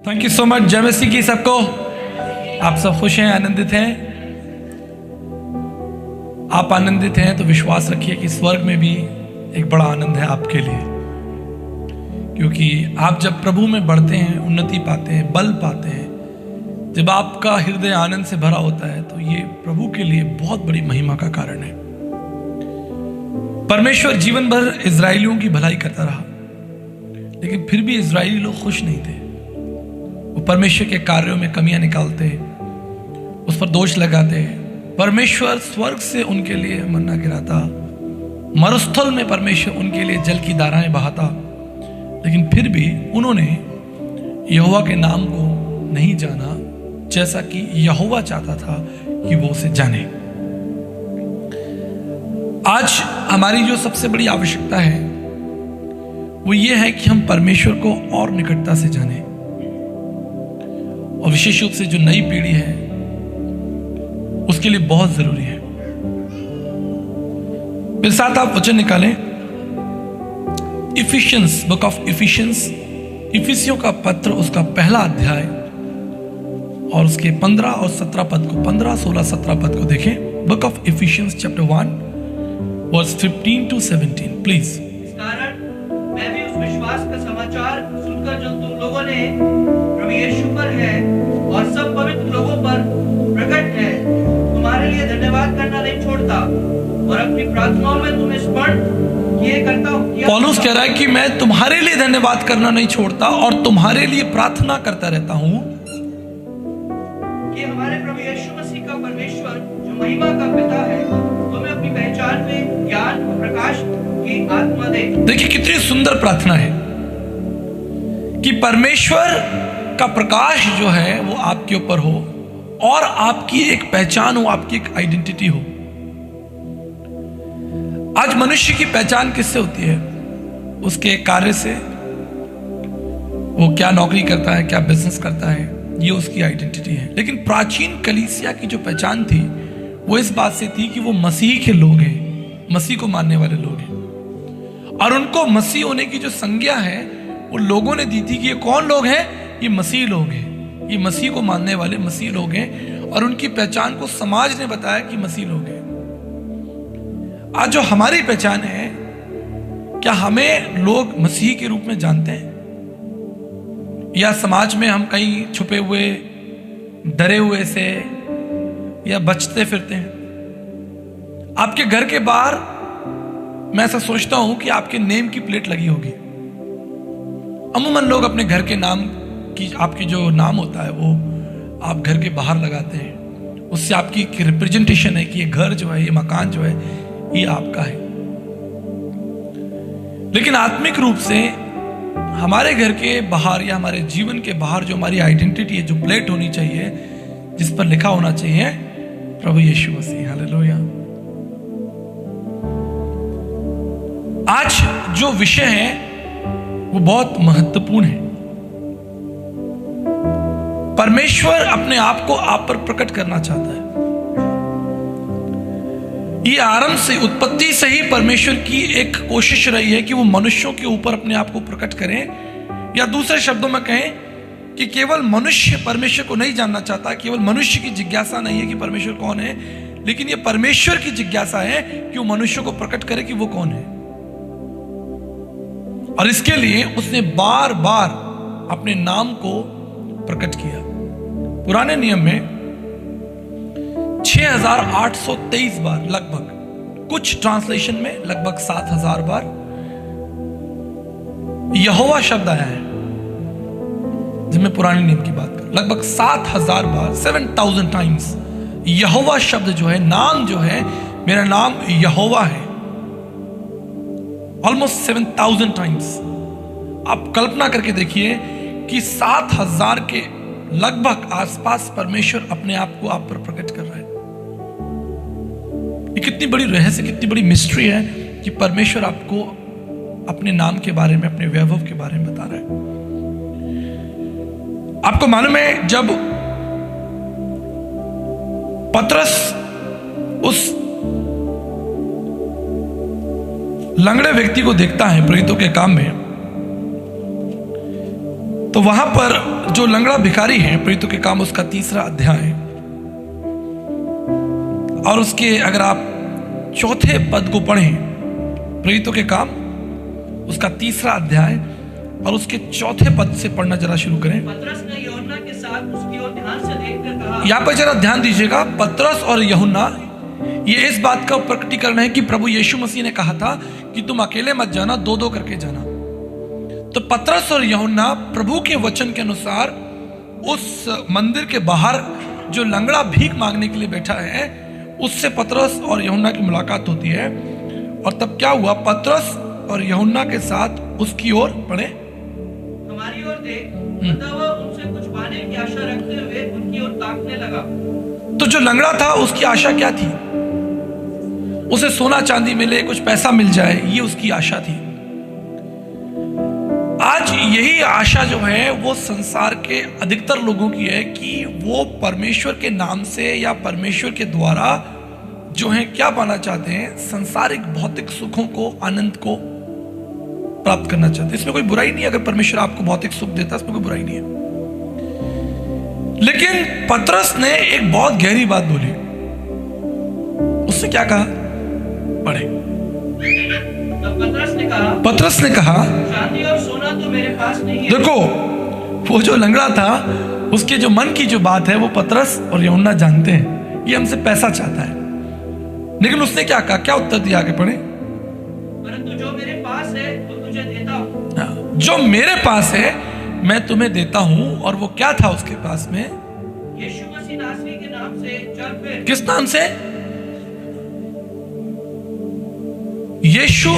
Thank you so much. जय मसीह की सबको। आप सब खुश हैं, आनंदित हैं? आप आनंदित हैं तो विश्वास रखिए कि स्वर्ग में भी एक बड़ा आनंद है आपके लिए, क्योंकि आप जब प्रभु में बढ़ते हैं, उन्नति पाते हैं, बल पाते हैं, जब आपका हृदय आनंद से भरा होता है, तो ये प्रभु के लिए बहुत बड़ी महिमा का कारण है। परमेश्वर जीवन भर इजरायलियों की भलाई करता रहा, लेकिन फिर भी इजरायली लोग खुश नहीं थे। वो परमेश्वर के कार्यों में कमियां निकालते, उस पर दोष लगाते। परमेश्वर स्वर्ग से उनके लिए मन्ना गिराता, मरुस्थल में परमेश्वर उनके लिए जल की धाराएं बहाता, लेकिन फिर भी उन्होंने यहोवा के नाम को नहीं जाना जैसा कि यहोवा चाहता था कि वो उसे जाने। आज हमारी जो सबसे बड़ी आवश्यकता है वो ये है कि हम परमेश्वर को और निकटता से जाने, और विशेष रूप से जो नई पीढ़ी है उसके लिए बहुत जरूरी है। मेरे साथ आप वचन निकालें, इफिशियंस, बुक ऑफ इफिशियंस, इफिसियों का पत्र, उसका पहला अध्याय और उसके 15 और 17 पद को, 15, 16, 17 पद को देखें। Book of Ephesians chapter 1 verse 15 to 17 please. इस कारण मैं भी उस विश्वास का समाचार सुनकर जो तुम लोगों ने प्रभु यीशु पर है और सब पवित्र लोगों पर प्रकट है, तुम्हारे लिए धन्यवाद करना नहीं छोड़ता और अपनी प्रार्थनाओं में तुम्हें स्मरण किए करता हूं। पौलुस कह रहा है कि मैं तुम्हारे लिए धन्यवाद करना नहीं छोड़ता और तुम्हारे लिए प्रार्थना करता रहता हूं कि हमारे प्रभु यीशु मसीह का परमेश्वर जो महिमा का पिता है तुम्हें अपनी पहचान में ज्ञान और प्रकाश की आत्मा दे। देखिए कितनी सुंदर प्रार्थना है कि परमेश्वर का प्रकाश जो है वो आपके ऊपर हो और आपकी एक पहचान हो, आपकी एक आइडेंटिटी हो। आज मनुष्य की पहचान किससे होती है? उसके कार्य से, वो क्या नौकरी करता है, क्या बिजनेस करता है, ये उसकी आइडेंटिटी है। लेकिन प्राचीन कलीसिया की जो पहचान थी वो इस बात से थी कि वो मसीह के लोग हैं, मसीह को मानने वाले लोग हैं, और उनको मसीह होने की जो संज्ञा है वो लोगों ने दी थी कि ये कौन लोग हैं? ये मसीह लोग हैं, ये मसीह को मानने वाले मसीह लोग हैं, और उनकी पहचान को समाज ने बताया कि मसीह लोग हैं। आज जो हमारी पहचान है, क्या हमें लोग मसीह के रूप में जानते हैं, या समाज में हम कहीं छुपे हुए, डरे हुए से या बचते फिरते हैं? आपके घर के बाहर मैं ऐसा सोचता हूं कि आपके नेम की प्लेट लगी होगी। अमूमन लोग अपने घर के नाम की, आपकी जो नाम होता है वो आप घर के बाहर लगाते हैं, उससे आपकी एक रिप्रेजेंटेशन है कि ये घर जो है, ये मकान जो है, ये आपका है। लेकिन आत्मिक रूप से हमारे घर के बाहर या हमारे जीवन के बाहर जो हमारी आइडेंटिटी है, जो प्लेट होनी चाहिए, जिस पर लिखा होना चाहिए प्रभु यीशु मसीह। हालेलुया। आज जो विषय है वो बहुत महत्वपूर्ण है। परमेश्वर अपने आप को आप पर प्रकट करना चाहता है। ये आरंभ से, उत्पत्ति से ही परमेश्वर की एक कोशिश रही है कि वो मनुष्यों के ऊपर अपने आप को प्रकट करें, या दूसरे शब्दों में कहें कि केवल मनुष्य परमेश्वर को नहीं जानना चाहता, केवल मनुष्य की जिज्ञासा नहीं है कि परमेश्वर कौन है, लेकिन ये परमेश्वर की जिज्ञासा है कि वो मनुष्य को प्रकट करे कि वो कौन है। और इसके लिए उसने बार बार अपने नाम को प्रकट किया। पुराने नियम में 6823 बार, लगभग, कुछ ट्रांसलेशन में लगभग 7000 बार यहोवा शब्द आया है। जब मैं पुराने नियम की बात करूं, लगभग 7000 बार, 7000 टाइम्स यहोवा शब्द जो है, नाम जो है, मेरा नाम यहोवा है, ऑलमोस्ट 7000 टाइम्स। आप कल्पना करके देखिए कि 7000 के लगभग आसपास परमेश्वर अपने आप को आप पर प्रकट कर रहा है। ये कितनी बड़ी रहस्य, कितनी बड़ी मिस्ट्री है कि परमेश्वर आपको अपने नाम के बारे में, अपने वैभव के बारे में बता रहा है। आपको मालूम है, जब पतरस उस लंगड़े व्यक्ति को देखता है प्रेरितों के काम में, तो वहां पर जो लंगड़ा भिखारी है, प्रेरितों के काम उसका 3रा अध्याय, और उसके अगर आप 4थे पद को पढ़ें, प्रेरितों के काम उसका 3रा अध्याय और उसके 4थे पद से पढ़ना जरा शुरू करें। पतरस ने यूहन्ना के साथ उसकी ओर ध्यान से देखकर कहा। यहां पर जरा ध्यान दीजिएगा, पतरस और यूहन्ना, ये इस बात का प्रकटीकरण है कि प्रभु यीशु मसीह ने कहा था कि तुम अकेले मत जाना, 2-2 करके जाना। तो पतरस और यूहन्ना प्रभु के वचन के अनुसार उस मंदिर के बाहर जो लंगड़ा भीख मांगने के लिए बैठा है, उससे पतरस और यूहन्ना की मुलाकात होती है। और तब क्या हुआ, पतरस और यूहन्ना के साथ उसकी ओर पढ़े, हमारी ओर देख, अतः वह उनसे कुछ पाने की आशा रखते हुए उनकी ओर ताकने लगा। तो जो लंगड़ा था उसकी आशा क्या थी? उसे सोना चांदी मिले, कुछ पैसा मिल जाए, ये उसकी आशा थी। आज यही आशा जो है वो संसार के अधिकतर लोगों की है कि वो परमेश्वर के नाम से या परमेश्वर के द्वारा जो है क्या पाना चाहते हैं, संसारिक भौतिक सुखों को, आनंद को प्राप्त करना चाहते हैं। इसमें कोई बुराई नहीं है, अगर परमेश्वर आपको भौतिक सुख देता है इसमें कोई बुराई नहीं है। लेकिन पतरस ने एक बहुत गहरी बात बोली। उससे क्या कहा, पढ़े। पतरस ने कहा चांदी और सोना तो मेरे पास नहीं है। देखो, वो जो लंगड़ा था उसके जो मन की जो बात है वो पतरस और यूहन्ना जानते हैं, ये हमसे पैसा चाहता है। लेकिन उसने क्या कहा, क्या उत्तर दिया, आगे पढ़े। परंतु जो मेरे पास है वो तुझे देता हूं। जो मेरे पास है मैं तुम्हें देता हूं। और वो क्या था उसके पास में? यीशु मसीह नासरी के नाम से चल फिर। किस नाम से? यीशु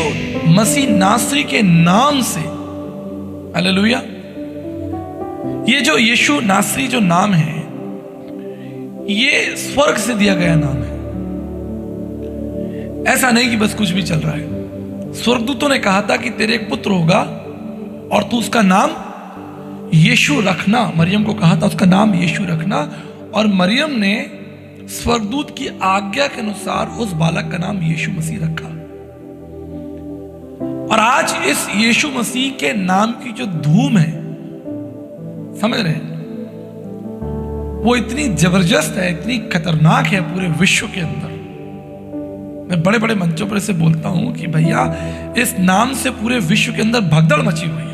मसीह नासरी के नाम से। हालेलुया। ये जो यीशु नासरी जो नाम है, ये स्वर्ग से दिया गया नाम है। ऐसा नहीं कि बस कुछ भी चल रहा है। स्वर्गदूतों ने कहा था कि तेरे एक पुत्र होगा और तू उसका नाम यीशु रखना। मरियम को कहा था उसका नाम यीशु रखना, और मरियम ने स्वर्गदूत की आज्ञा के अनुसार उस बालक का नाम यीशु मसीह रखा। और आज इस यीशु मसीह के नाम की जो धूम है, समझ रहे हैं, वो इतनी जबरदस्त है, इतनी खतरनाक है पूरे विश्व के अंदर। मैं बड़े बड़े मंचों पर इसे बोलता हूं कि भैया इस नाम से पूरे विश्व के अंदर भगदड़ मची हुई है।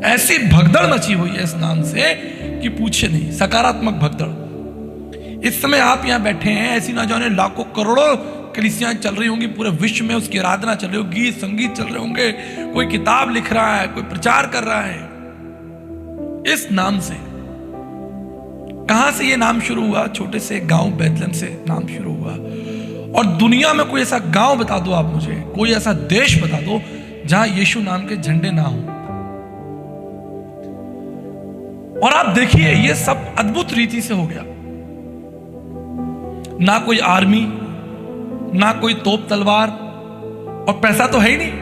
ऐसी भगदड़ मची हुई है इस नाम से कि पूछे नहीं, सकारात्मक भगदड़। इस समय आप यहां बैठे हैं, ऐसी ना जाने लाखों करोड़ों कलीसियां चल रही होंगी पूरे विश्व में, उसकी आराधना चल रही होगी, गीत संगीत चल रहे होंगे, कोई किताब लिख रहा है, कोई प्रचार कर रहा है इस नाम से। कहां से ये नाम शुरू हुआ? छोटे से गांव बैतलहम से नाम शुरू हुआ। और दुनिया में कोई ऐसा गांव बता दो आप मुझे, कोई ऐसा देश बता दो जहां यीशु नाम के झंडे ना हो। और आप देखिए ये सब अद्भुत रीति से हो गया। ना कोई आर्मी, ना कोई तोप तलवार, और पैसा तो है ही नहीं।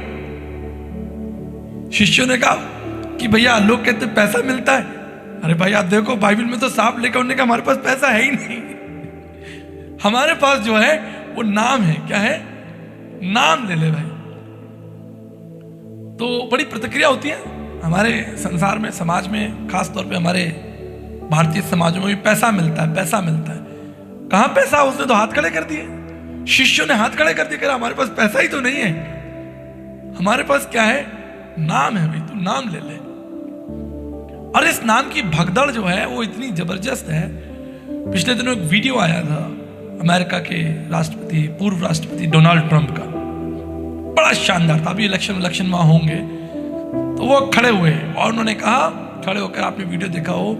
शिष्यों ने कहा कि भैया लोग कहते पैसा मिलता है। अरे भाई आप देखो बाइबल में तो साफ लिखा, उन्होंने कहा हमारे पास पैसा है ही नहीं, हमारे पास जो है वो नाम है। क्या है? नाम ले ले भाई। तो बड़ी प्रतिक्रिया होती है हमारे संसार में, समाज में, खास तौर पे हमारे भारतीय समाजों में भी पैसा मिलता है, पैसा मिलता है। कहां पैसा? उसने तो हाथ खड़े कर दिए, शिष्यों ने हाथ खड़े कर दिए, कह हमारे पास पैसा ही तो नहीं है, हमारे पास क्या है? नाम है भाई, तू नाम ले ले। और इस नाम की भगदड़ जो है वो इतनी जबरदस्त है। पिछले दिनों एक वीडियो आया था अमेरिका के राष्ट्रपति, पूर्व राष्ट्रपति डोनाल्ड ट्रंप का, बड़ा शानदार था। अभी इलेक्शन वहां होंगे, तो वो खड़े हुए और उन्होंने कहा, खड़े होकर आपने वीडियो देखा हो,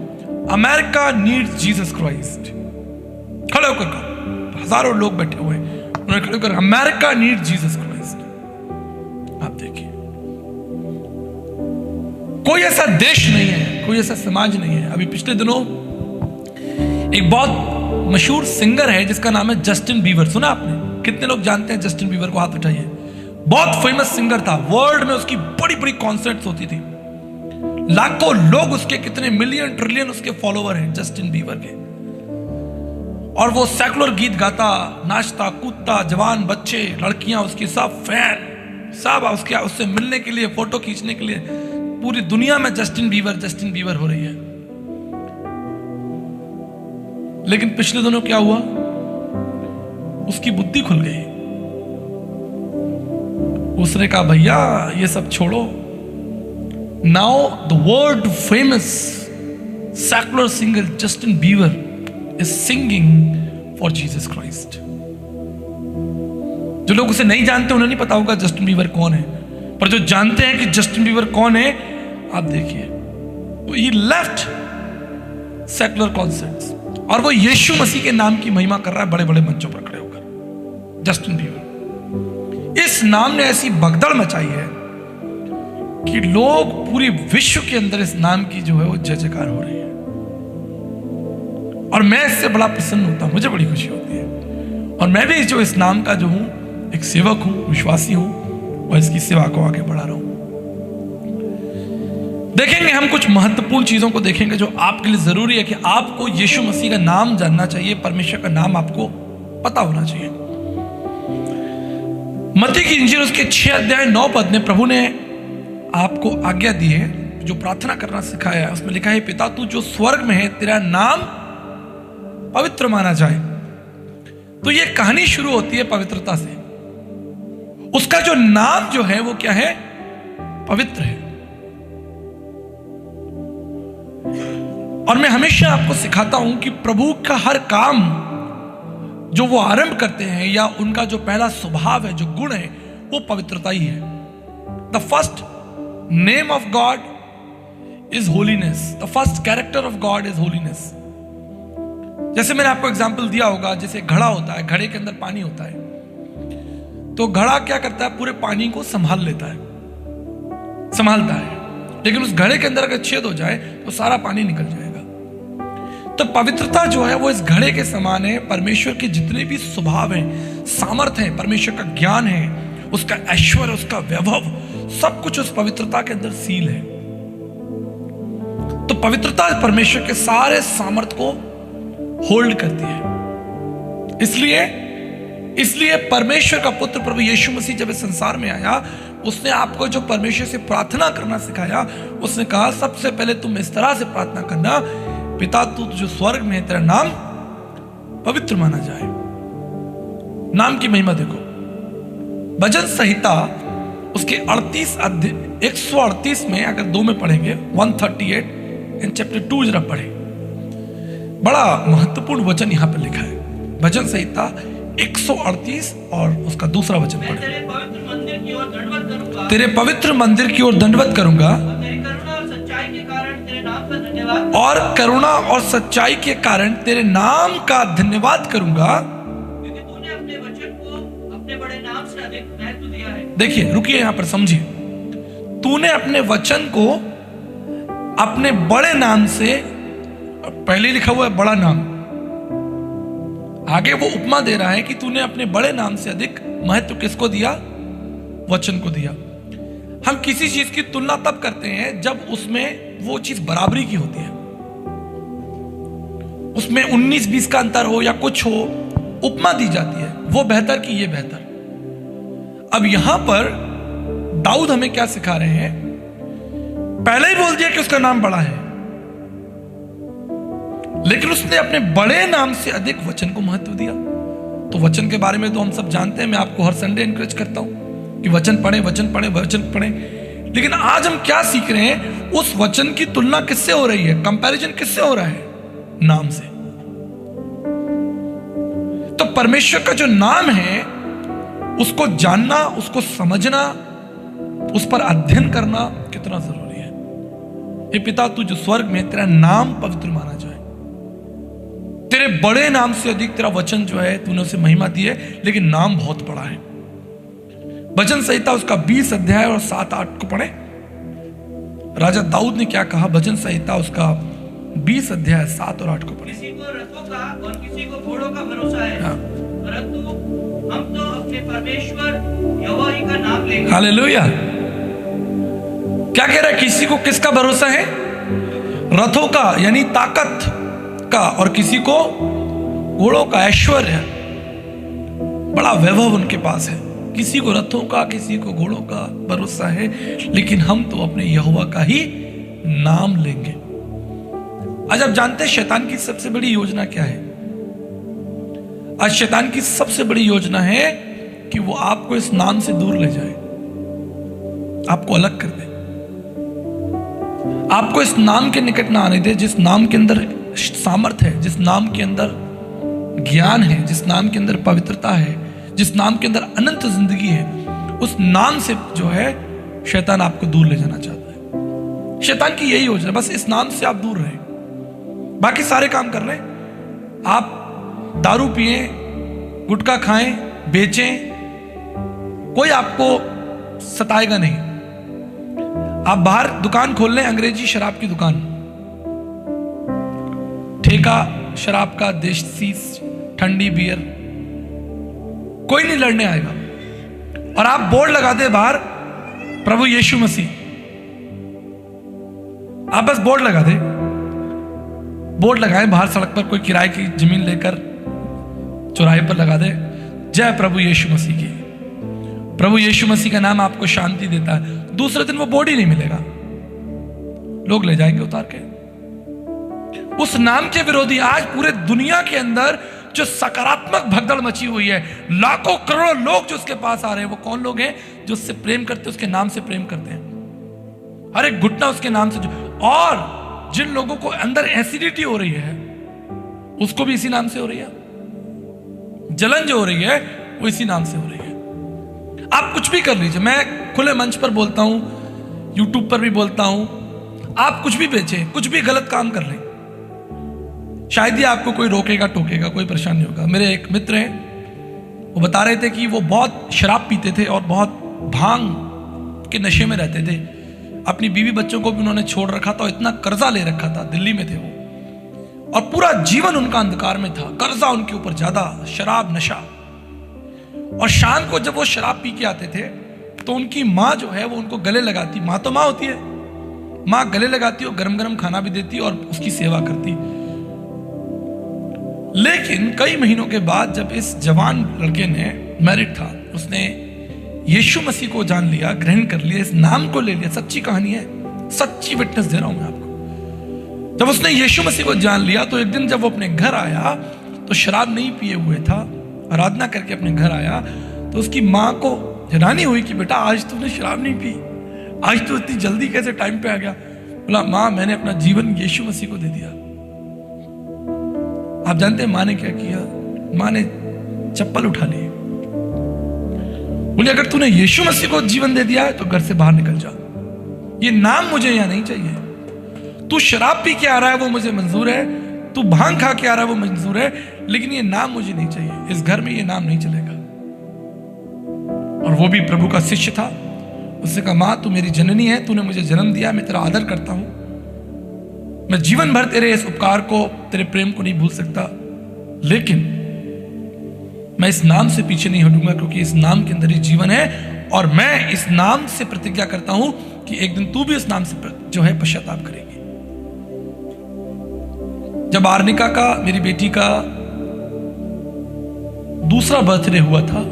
अमेरिका नीड्स जीसस क्राइस्ट। खड़े होकर कहा, हजारों लोग बैठे हुए, उन्होंने खड़े होकर अमेरिका नीड्स जीसस क्राइस्ट। आप देखिए, कोई ऐसा देश नहीं है, कोई ऐसा समाज नहीं है। अभी पिछले दिनों एक बहुत मशहूर सिंगर है जिसका नाम है जस्टिन बीवर। सुना आपने? कितने लोग जानते हैं जस्टिन बीवर को? हाथ उठाइए। बहुत फेमस सिंगर था, वर्ल्ड में उसकी बड़ी बड़ी कॉन्सर्ट्स होती थी, लाखों लोग उसके, कितने मिलियन ट्रिलियन उसके फॉलोवर हैं जस्टिन बीवर के। और वो सेकुलर गीत गाता, नाचता, कूदता, जवान बच्चे, लड़कियां उसकी सब फैन, सब उसके उससे मिलने के लिए, फोटो खींचने के लिए पूरी दुनिया में जस्टिन बीवर हो रही है। लेकिन पिछले दिनों क्या हुआ, उसकी बुद्धि खुल गई। उसने कहा भैया ये सब छोड़ो। Now the world famous secular singer Justin beaver is singing for Jesus Christ. जो लोग उसे नहीं जानते उन्हें नहीं पता होगा जस्टिन बीवर कौन है, पर जो जानते हैं कि जस्टिन बीवर कौन है, आप देखिए, तो ये लेफ्ट सेकुलर कॉन्सर्ट्स और वो यीशु मसीह के नाम की महिमा कर रहा है बड़े बड़े मंचों पर खड़े होकर। जस्टिन बीवर, इस नाम ने ऐसी भगदड़ मचाई है कि लोग पूरे विश्व के अंदर इस नाम की जो है वो जय जयकार हो रही है। और मैं इससे बड़ा प्रसन्न होता हूं, मुझे बड़ी खुशी होती है। और मैं भी जो इस नाम का जो हूं, एक सेवक हूं, विश्वासी हूं, और इसकी सेवा को आगे बढ़ा रहा हूं। देखेंगे हम कुछ महत्वपूर्ण चीजों को देखेंगे जो आपके लिए जरूरी है कि आपको यीशु मसीह का नाम जानना चाहिए, परमेश्वर का नाम आपको पता होना चाहिए। मत्ती की इंजील उसके 6 अध्याय 9 पद में प्रभु ने आपको आज्ञा दी है, जो प्रार्थना करना सिखाया है। उसमें लिखा है, पिता तू जो स्वर्ग में है, तेरा नाम पवित्र माना जाए। तो ये कहानी शुरू होती है पवित्रता से। उसका जो नाम जो है वो क्या है, पवित्र है। और मैं हमेशा आपको सिखाता हूं कि प्रभु का हर काम जो वो आरंभ करते हैं या उनका जो पहला स्वभाव है, जो गुण है, वो पवित्रता ही है। The first name of God is holiness, the first character of God is holiness. जैसे मैंने आपको एग्जाम्पल दिया होगा, जैसे घड़ा होता है, घड़े के अंदर पानी होता है, तो घड़ा क्या करता है, पूरे पानी को संभालता है। लेकिन उस घड़े के अंदर अगर छेद हो जाए तो सारा पानी निकल जाएगा। तो पवित्रता जो है वो इस घड़े के समान है। परमेश्वर के जितने भी स्वभाव हैं, सामर्थ्य है, परमेश्वर का ज्ञान है, उसका ऐश्वर्य, उसका वैभव, सब कुछ उस पवित्रता के अंदर सील है। तो पवित्रता परमेश्वर के सारे सामर्थ्य को होल्ड करती है। इसलिए परमेश्वर का पुत्र प्रभु यीशु मसीह जब इस संसार में आया, उसने आपको जो परमेश्वर से प्रार्थना करना सिखाया, उसने कहा सबसे पहले तुम इस तरह से प्रार्थना करना, पिता तू जो स्वर्ग में है, तेरा नाम पवित्र माना जाए। नाम की महिमा देखो, भजन संहिता उसके 138 में अगर 2 में पढ़ेंगे, 138 इन चैप्टर 2 जरा पढ़े, बड़ा महत्वपूर्ण वचन यहां पर लिखा है। भजन संहिता 138 और उसका दूसरा वचन पढ़े। तेरे पवित्र मंदिर की ओर दंडवत करूंगा, तेरे पवित्र मंदिर की ओर दंडवत करूंगा, और करुणा और सच्चाई के कारण तेरे नाम का धन्यवाद करूंगा, क्योंकि तूने अपने वचन को अपने बड़े नाम से अधिक महत्व दिया है। देखिए, रुकिए यहां पर समझिए, तूने अपने वचन को अपने बड़े नाम से, पहले लिखा हुआ है बड़ा नाम, आगे वो उपमा दे रहा है कि तूने अपने बड़े नाम से अधिक महत्व किसको दिया, वचन को दिया। हम किसी चीज की तुलना तब करते हैं जब उसमें वो चीज बराबरी की होती है, उसमें 19-20 का अंतर हो या कुछ हो, उपमा दी जाती है, वो बेहतर कि ये बेहतर। अब यहां पर दाऊद हमें क्या सिखा रहे हैं, पहले ही बोल दिया कि उसका नाम बड़ा है, लेकिन उसने अपने बड़े नाम से अधिक वचन को महत्व दिया। तो वचन के बारे में तो हम सब जानते हैं, मैं आपको हर संडे एनकरेज करता हूं कि वचन पढ़ें। लेकिन आज हम क्या सीख रहे हैं, उस वचन की तुलना किससे हो रही है, कंपैरिजन किससे हो रहा है, नाम से। तो परमेश्वर का जो नाम है उसको जानना, उसको समझना, उस पर अध्ययन करना कितना जरूरी है। हे पिता तू जो स्वर्ग में, तेरा नाम पवित्र माना जाए, तेरे बड़े नाम से अधिक तेरा वचन जो है तूने उसे महिमा दी है, लेकिन नाम बहुत बड़ा है। भजन संहिता उसका 20 अध्याय और 7-8 को पढ़े। राजा दाऊद ने क्या कहा, भजन संहिता उसका 20 अध्याय 7 और 8 को पढ़े। किसी को रथों का और किसी को घोड़ों का भरोसा है, परंतु हम तो अपने परमेश्वर यहोवा ही का नाम लेंगे। हालेलुया। क्या कह रहा है, किसी को किसका भरोसा है, रथों का यानी ताकत का, और किसी को घोड़ों का, ऐश्वर्य, बड़ा वैभव उनके पास है। किसी को रथों का, किसी को घोड़ों का भरोसा है, लेकिन हम तो अपने यहोवा का ही नाम लेंगे। आज आप जानते हैं शैतान की सबसे बड़ी योजना क्या है? आज शैतान की सबसे बड़ी योजना है कि वो आपको इस नाम से दूर ले जाए, आपको अलग कर दे, आपको इस नाम के निकट ना आने दे, जिस नाम के अंदर सामर्थ है, जिस नाम के अंदर ज्ञान है, जिस नाम के अंदर पवित्रता है, जिस नाम के अंदर अनंत जिंदगी है। उस नाम से जो है शैतान आपको दूर ले जाना चाहता है। शैतान की यही योजना, बस इस नाम से आप दूर रहे, बाकी सारे काम कर रहे हैं। आप दारू पिए, गुटखा खाएं, बेचें, कोई आपको सताएगा नहीं। आप बाहर दुकान खोल लें, अंग्रेजी शराब की दुकान, ठेका शराब का, देसी ठंडी बियर, कोई नहीं लड़ने आएगा। और आप बोर्ड लगा दे बाहर, प्रभु यीशु मसीह, आप बस बोर्ड लगा दे, बोर्ड लगाए बाहर सड़क पर, कोई किराए की जमीन लेकर चौराहे पर लगा दे, जय प्रभु यीशु मसीह की। प्रभु यीशु मसीह का नाम आपको शांति देता है। दूसरे दिन वो बोर्ड ही नहीं मिलेगा, लोग ले जाएंगे उतार के। उस नाम के विरोधी आज पूरे दुनिया के अंदर जो सकारात्मक भगदड़ मची हुई है, लाखों करोड़ों लोग जो उसके पास आ रहे हैं, वो कौन लोग हैं? जो उससे प्रेम करते हैं, उसके नाम से प्रेम करते हैं, हर एक घुटना उसके नाम से। और जिन लोगों को अंदर एसिडिटी हो रही है, उसको भी इसी नाम से हो रही है। जलन जो हो रही है वो इसी नाम से हो रही है। आप कुछ भी कर लीजिए, मैं खुले मंच पर बोलता हूं, यूट्यूब पर भी बोलता हूं, आप कुछ भी बेचें, कुछ भी गलत काम कर लें, शायद ही आपको कोई रोकेगा टोकेगा, कोई परेशान नहीं होगा। मेरे एक मित्र हैं, वो बता रहे थे कि वो बहुत शराब पीते थे और बहुत भांग के नशे में रहते थे। अपनी बीवी बच्चों को भी उन्होंने छोड़ रखा था, इतना कर्जा ले रखा था, दिल्ली में थे वो, और पूरा जीवन उनका अंधकार में था, कर्जा उनके ऊपर ज्यादा, शराब, नशा। और शाम को जब वो शराब पी के आते थे तो उनकी माँ जो है वो उनको गले लगाती, माँ तो माँ होती है, माँ गले लगाती और गरम गरम खाना भी देती और उसकी सेवा करती। लेकिन कई महीनों के बाद जब इस जवान लड़के ने, मैरिड था, उसने यीशु मसीह को जान लिया, ग्रहण कर लिया, इस नाम को ले लिया, सच्ची कहानी है, सच्ची विटनेस दे रहा हूं मैं आपको। जब उसने यीशु मसीह को जान लिया तो एक दिन जब वो अपने घर आया तो शराब नहीं पिए हुए था, आराधना करके अपने घर आया तो उसकी माँ को हैरानी हुई कि बेटा आज तुमने शराब नहीं पी, आज तो इतनी जल्दी कैसे टाइम पे आ गया। बोला, माँ मैंने अपना जीवन यीशु मसीह को दे दिया। आप जानते हैं माँ ने क्या किया? माँ ने चप्पल उठा ली, बोले अगर तूने यीशु मसीह को जीवन दे दिया है तो घर से बाहर निकल जा, ये नाम मुझे यहां नहीं चाहिए। तू शराब पी के आ रहा है वो मुझे मंजूर है, तू भांग खा के आ रहा है वो मंजूर है, लेकिन ये नाम मुझे नहीं चाहिए, इस घर में ये नाम नहीं चलेगा। और वो भी प्रभु का शिष्य था। उसने कहा, माँ तू मेरी जननी है, तूने मुझे जन्म दिया, मैं तेरा आदर करता हूं, मैं जीवन भर तेरे इस उपकार को, तेरे प्रेम को नहीं भूल सकता, लेकिन मैं इस नाम से पीछे नहीं हटूंगा, क्योंकि इस नाम के अंदर ही जीवन है। और मैं इस नाम से प्रतिज्ञा करता हूं कि एक दिन तू भी इस नाम से जो है पश्चाताप करेगी। जब आर्निका का, मेरी बेटी का दूसरा बर्थडे हुआ था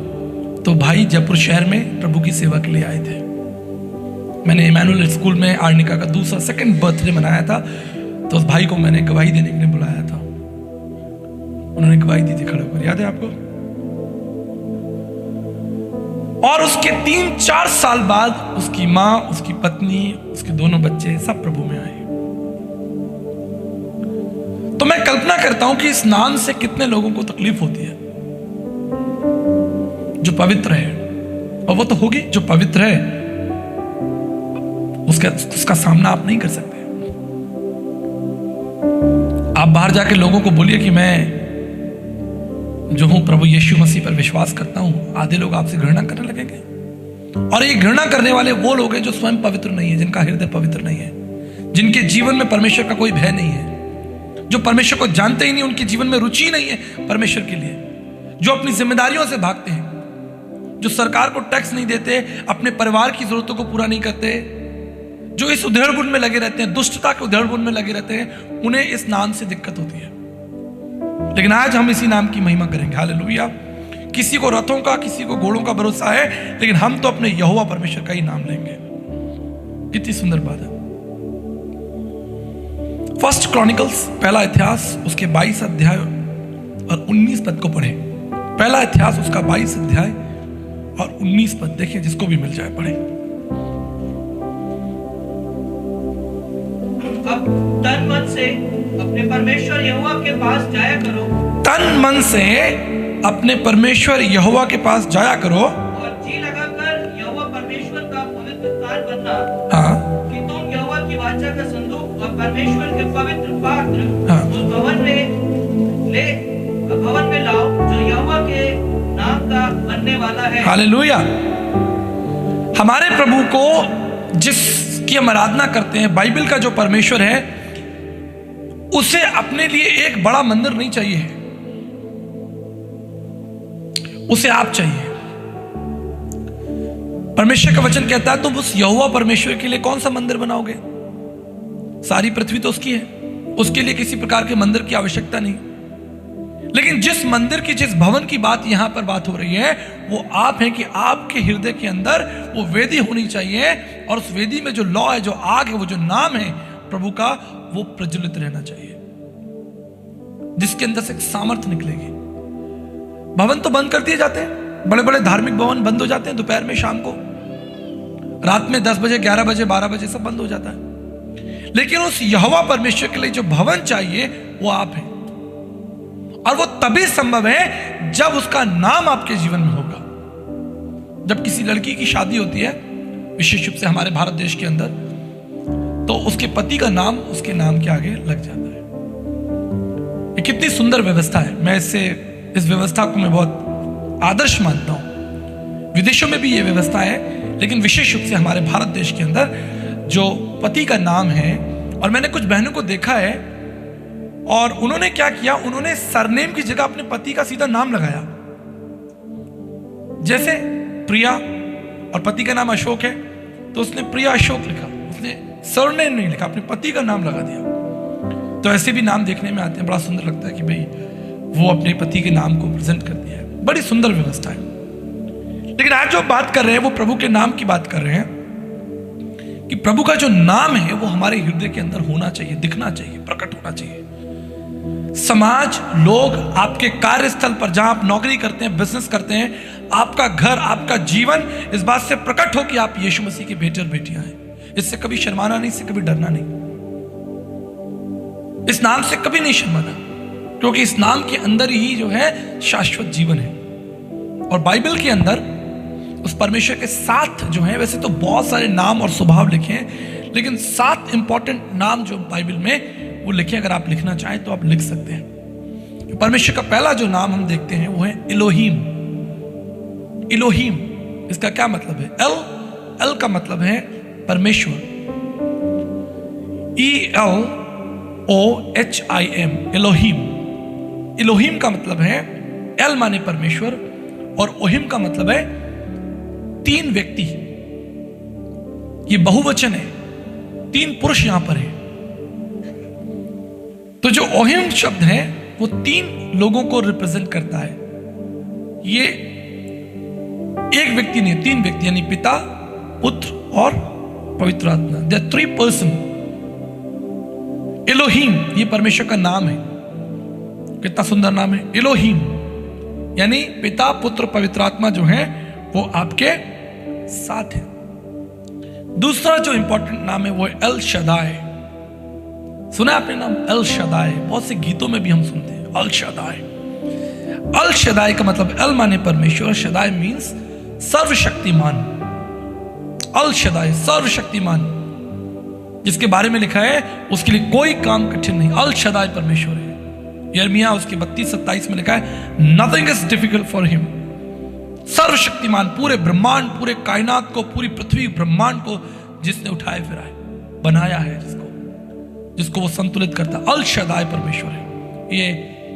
तो भाई जयपुर शहर में प्रभु की सेवा के लिए आए थे। मैंने इमैनुअल स्कूल में आर्निका का दूसरा सेकंड बर्थडे मनाया था, तो उस भाई को मैंने गवाही देने के लिए बुलाया था। उन्होंने गवाही दी थी खड़े होकर, याद है आपको? और उसके 3-4 साल बाद उसकी मां, उसकी पत्नी, उसके दोनों बच्चे सब प्रभु में आए। तो मैं कल्पना करता हूं कि इस नाम से कितने लोगों को तकलीफ होती है जो पवित्र है, और वो तो होगी जो पवित्र है, उसका सामना आप नहीं कर सकते। आप बाहर जाके लोगों को बोलिए कि मैं जो हूं प्रभु यीशु मसीह पर विश्वास करता हूं, आधे लोग आपसे घृणा करने लगेंगे। और ये घृणा करने वाले वो लोग हैं जो स्वयं पवित्र नहीं है, जिनका हृदय पवित्र नहीं है, जिनके जीवन में परमेश्वर का कोई भय नहीं है, जो परमेश्वर को जानते ही नहीं, उनके जीवन में रुचि नहीं है परमेश्वर के लिए, जो अपनी जिम्मेदारियों से भागते हैं, जो सरकार को टैक्स नहीं देते, अपने परिवार की जरूरतों को पूरा नहीं करते, जो इस उधेड़ बुन में लगे रहते हैं, दुष्टता के उधेड़ बुन में लगे रहते हैं, उन्हें इस नाम से दिक्कत होती है। लेकिन आज हम इसी नाम की महिमा करेंगे, हालेलुया, किसी को रथों का, किसी को घोड़ों का भरोसा है, लेकिन हम तो अपने यहोवा परमेश्वर का ही नाम लेंगे। कितनी सुंदर बात है। फर्स्ट क्रॉनिकल्स, पहला इतिहास, उसके 22 अध्याय और 19 पद को पढ़े। पहला इतिहास उसका 22 अध्याय और 19 पद देखिए, जिसको भी मिल जाए पढ़े। अब तन मन से अपने परमेश्वर यहोवा के पास जाया करो। तन मन से अपने परमेश्वर यहोवा के पास जाया करो और जी लगाकर यहोवा परमेश्वर का पवित्र स्थान बनना। हाँ, कि तुम यहोवा की वाचा का संदूक और परमेश्वर के पवित्र पात्र हाँ। उस भवन में लाओ जो यहोवा के नाम का बनने वाला है। हालेलुया। हमारे प्रभु को जिसकी हम आराधना करते हैं, बाइबल का जो परमेश्वर है, उसे अपने लिए एक बड़ा मंदिर नहीं चाहिए, उसे आप चाहिए। परमेश्वर का वचन कहता है तुम उस यहोवा परमेश्वर के लिए कौन सा मंदिर बनाओगे? सारी पृथ्वी तो उसकी है, उसके लिए किसी प्रकार के मंदिर की आवश्यकता नहीं। लेकिन जिस मंदिर की, जिस भवन की बात यहां पर बात हो रही है, वो आप हैं कि आपके हृदय के अंदर वो वेदी होनी चाहिए, और उस वेदी में जो लौ है, जो आग है, वो जो नाम है प्रभु का, वो प्रज्वलित रहना चाहिए, जिसके अंदर से एक सामर्थ्य निकलेगी। भवन तो बंद कर दिए जाते हैं, बड़े बड़े धार्मिक भवन बंद हो जाते हैं दोपहर में, शाम को, रात में 10 बजे, 11 बजे, 12 बजे सब बंद हो जाता है। लेकिन उस यहोवा परमेश्वर के लिए जो भवन चाहिए वो आप हैं, और वो तभी संभव है जब उसका नाम आपके जीवन में होगा। जब किसी लड़की की शादी होती है, विशेष रूप से हमारे भारत देश के अंदर, तो उसके पति का नाम उसके नाम के आगे लग जाता है। ये कितनी सुंदर व्यवस्था है। मैं इस व्यवस्था को मैं बहुत आदर्श मानता हूं। विदेशों में भी ये व्यवस्था है, लेकिन विशेष रूप से हमारे भारत देश के अंदर जो पति का नाम है, और मैंने कुछ बहनों को देखा है, और उन्होंने क्या किया, उन्होंने सरनेम की जगह अपने पति का सीधा नाम लगाया। जैसे प्रिया और पति का नाम अशोक है, तो उसने प्रिया अशोक लिखा, उसने सरनेम नहीं लिखा, अपने पति का नाम लगा दिया। तो ऐसे भी नाम देखने में आते हैं, बड़ा सुंदर लगता है कि भाई वो अपने पति के नाम को प्रेजेंट कर दिया है। बड़ी सुंदर व्यवस्था है। लेकिन आज जो बात कर रहे हैं वो प्रभु के नाम की बात कर रहे हैं, कि प्रभु का जो नाम है वो हमारे हृदय के अंदर होना चाहिए, दिखना चाहिए, प्रकट होना चाहिए। समाज, लोग, आपके कार्यस्थल पर जहां आप नौकरी करते हैं, बिजनेस करते हैं, आपका घर, आपका जीवन इस बात से प्रकट हो कि आप यीशु मसीह के बेटे और बेटियां हैं। इससे कभी शर्माना नहीं, इससे कभी डरना नहीं, इस नाम से कभी नहीं शर्माना, क्योंकि इस नाम के अंदर ही जो है शाश्वत जीवन है। और बाइबल के अंदर उस परमेश्वर के 7 जो है, वैसे तो बहुत सारे नाम और स्वभाव लिखे हैं, लेकिन 7 इंपॉर्टेंट नाम जो बाइबल में वो लिखे, अगर आप लिखना चाहें तो आप लिख सकते हैं। परमेश्वर का पहला जो नाम हम देखते हैं वो है इलोहीम। इलोहीम, इसका क्या मतलब है? एल का मतलब है परमेश्वर, ELOHIM, इलोहीम। इलोहीम का मतलब है, एल माने परमेश्वर, और ओहिम का मतलब है 3 व्यक्ति। ये बहुवचन है, 3 पुरुष यहां पर है। तो जो ओहिम शब्द है वो 3 लोगों को रिप्रेजेंट करता है। ये एक व्यक्ति नहीं, 3 व्यक्ति, यानी पिता, पुत्र और पवित्र आत्मा। They are 3 person. इलोहीम ये परमेश्वर का नाम है। कितना सुंदर नाम है, इलोहीम, यानी पिता, पुत्र, पवित्र आत्मा जो है वो आपके साथ है। दूसरा जो इंपॉर्टेंट नाम है वो है एल शदाई। सुना आपने नाम एल शदाई? बहुत से गीतों में भी हम सुनते हैं एल शदाई। एल शदाई का मतलब, एल माने परमेश्वर, शदाई मीन्स सर्वशक्तिमान। एल शदाई सर्वशक्तिमान, जिसके बारे में लिखा है उसके लिए कोई काम कठिन नहीं। एल शदाई परमेश्वर है। यिर्मयाह उसके 32-27 में लिखा है nothing is difficult for him. सर्वशक्तिमान, पूरे ब्रह्मांड, पूरे कायनात को, पूरी पृथ्वी ब्रह्मांड को जिसने उठाए फिराए, बनाया है, जिसको वो संतुलित करता। अल शदाई परमेश्वर है। ये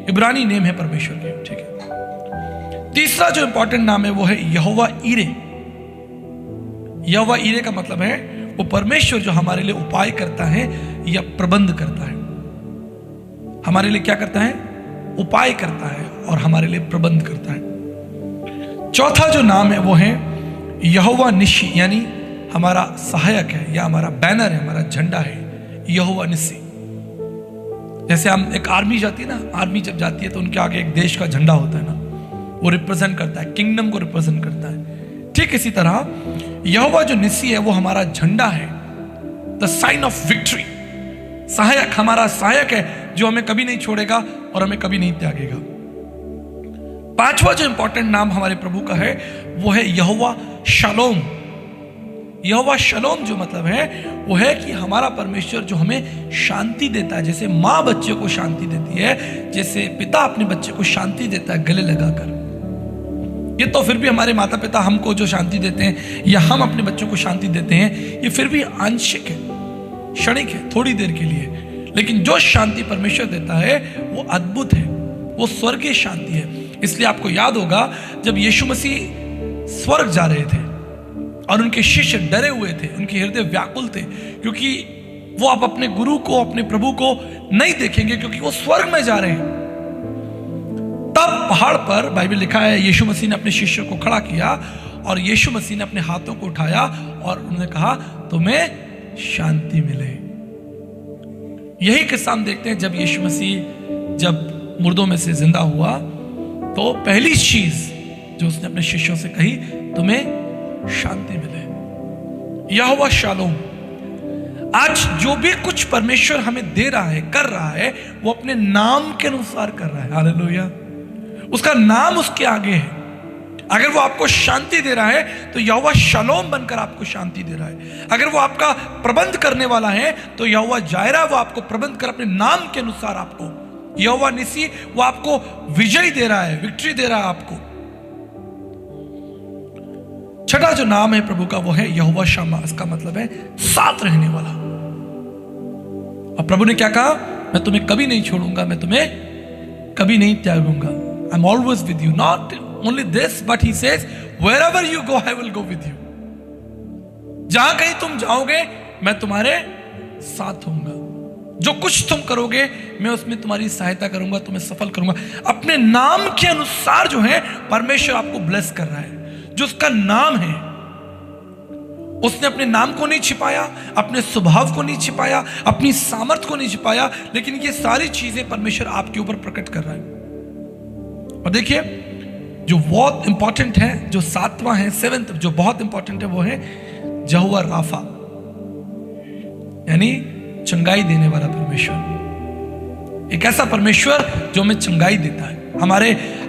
इब्रानी नेम है परमेश्वर के, ठीक है। तीसरा जो इंपॉर्टेंट नाम है वो है यहोवा ईरे। यहोवा ईरे का मतलब है वो परमेश्वर जो हमारे लिए उपाय करता है या प्रबंध करता है। हमारे लिए क्या करता है? उपाय करता है और हमारे लिए प्रबंध करता है। चौथा जो नाम है वो है यहोवा निस्सी, यानी हमारा सहायक है या हमारा बैनर है, हमारा झंडा है यहोवा निस्सी। जैसे हम एक आर्मी जाती है ना, आर्मी जब जाती है तो उनके आगे एक देश का झंडा होता है ना, वो रिप्रेजेंट करता है, किंगडम को रिप्रेजेंट करता है। ठीक इसी तरह यहोवा जो निस्सी है वो हमारा झंडा है, द साइन ऑफ विक्ट्री। सहायक, हमारा सहायक है जो हमें कभी नहीं छोड़ेगा और हमें कभी नहीं त्यागेगा। पांचवा जो इंपॉर्टेंट नाम हमारे प्रभु का है वो है यहोवा शालोम। यहोवा शालोम जो मतलब है वो है कि हमारा परमेश्वर जो हमें शांति देता है। जैसे माँ बच्चे को शांति देती है, जैसे पिता अपने बच्चे को शांति देता है गले लगाकर, ये तो फिर भी हमारे माता पिता हमको जो शांति देते हैं या हम अपने बच्चों को शांति देते हैं, ये फिर भी आंशिक है, क्षणिक है, थोड़ी देर के लिए। लेकिन जो शांति परमेश्वर देता है वो अद्भुत है, वो स्वर्गीय शांति है। इसलिए आपको याद होगा जब यीशु मसीह स्वर्ग जा रहे थे और उनके शिष्य डरे हुए थे, उनके हृदय व्याकुल थे, क्योंकि वो अब अपने गुरु को, अपने प्रभु को नहीं देखेंगे क्योंकि वो स्वर्ग में जा रहे हैं। तब पहाड़ पर बाइबल लिखा है यीशु मसीह ने अपने शिष्यों को खड़ा किया और यीशु मसीह ने अपने हाथों को उठाया और उन्होंने कहा तुम्हें शांति मिले। यही किस्सा हम देखते हैं जब यीशु मसीह जब मुर्दों में से जिंदा हुआ तो पहली चीज जो उसने अपने शिष्यों से कही, तुम्हें शांति मिले। यहोवा शालोम। आज जो भी कुछ परमेश्वर हमें दे रहा है, कर रहा है, वो अपने नाम के अनुसार कर रहा है। हालेलुया। उसका नाम उसके आगे है। अगर वो आपको शांति दे रहा है तो यहोवा शालोम बनकर आपको शांति दे रहा है। अगर वो आपका प्रबंध करने वाला है तो यहोवा जायरा, वो आपको प्रबंध कर अपने नाम के अनुसार आपको, यहोवा निस्सी, वो आपको विजय दे रहा है, विक्ट्री दे रहा है आपको। छठा जो नाम है प्रभु का वो है यहोवा शम्मा। इसका मतलब है साथ रहने वाला। और प्रभु ने क्या कहा, मैं तुम्हें कभी नहीं छोड़ूंगा, मैं तुम्हें कभी नहीं त्यागूंगा। I'm always with you. Not only this, but he says, wherever you go, I will go with you. जहां कहीं तुम जाओगे मैं तुम्हारे साथ होऊंगा। जो कुछ तुम करोगे मैं उसमें तुम्हारी सहायता करूंगा, तुम्हें सफल करूंगा। अपने नाम के अनुसार जो है परमेश्वर आपको ब्लेस कर रहा है। जो उसका नाम है, उसने अपने नाम को नहीं छिपाया, अपने स्वभाव को नहीं छिपाया, अपनी सामर्थ को नहीं छिपाया, लेकिन ये सारी चीजें परमेश्वर आपके ऊपर प्रकट कर रहा है। और देखिए जो बहुत इंपॉर्टेंट है, जो सातवां है, सेवेंथ जो बहुत इंपॉर्टेंट है वो है यहोवा राफा, यानी चंगाई देने वाला परमेश्वर। एक ऐसा परमेश्वर जो हमें चंगाई देता है,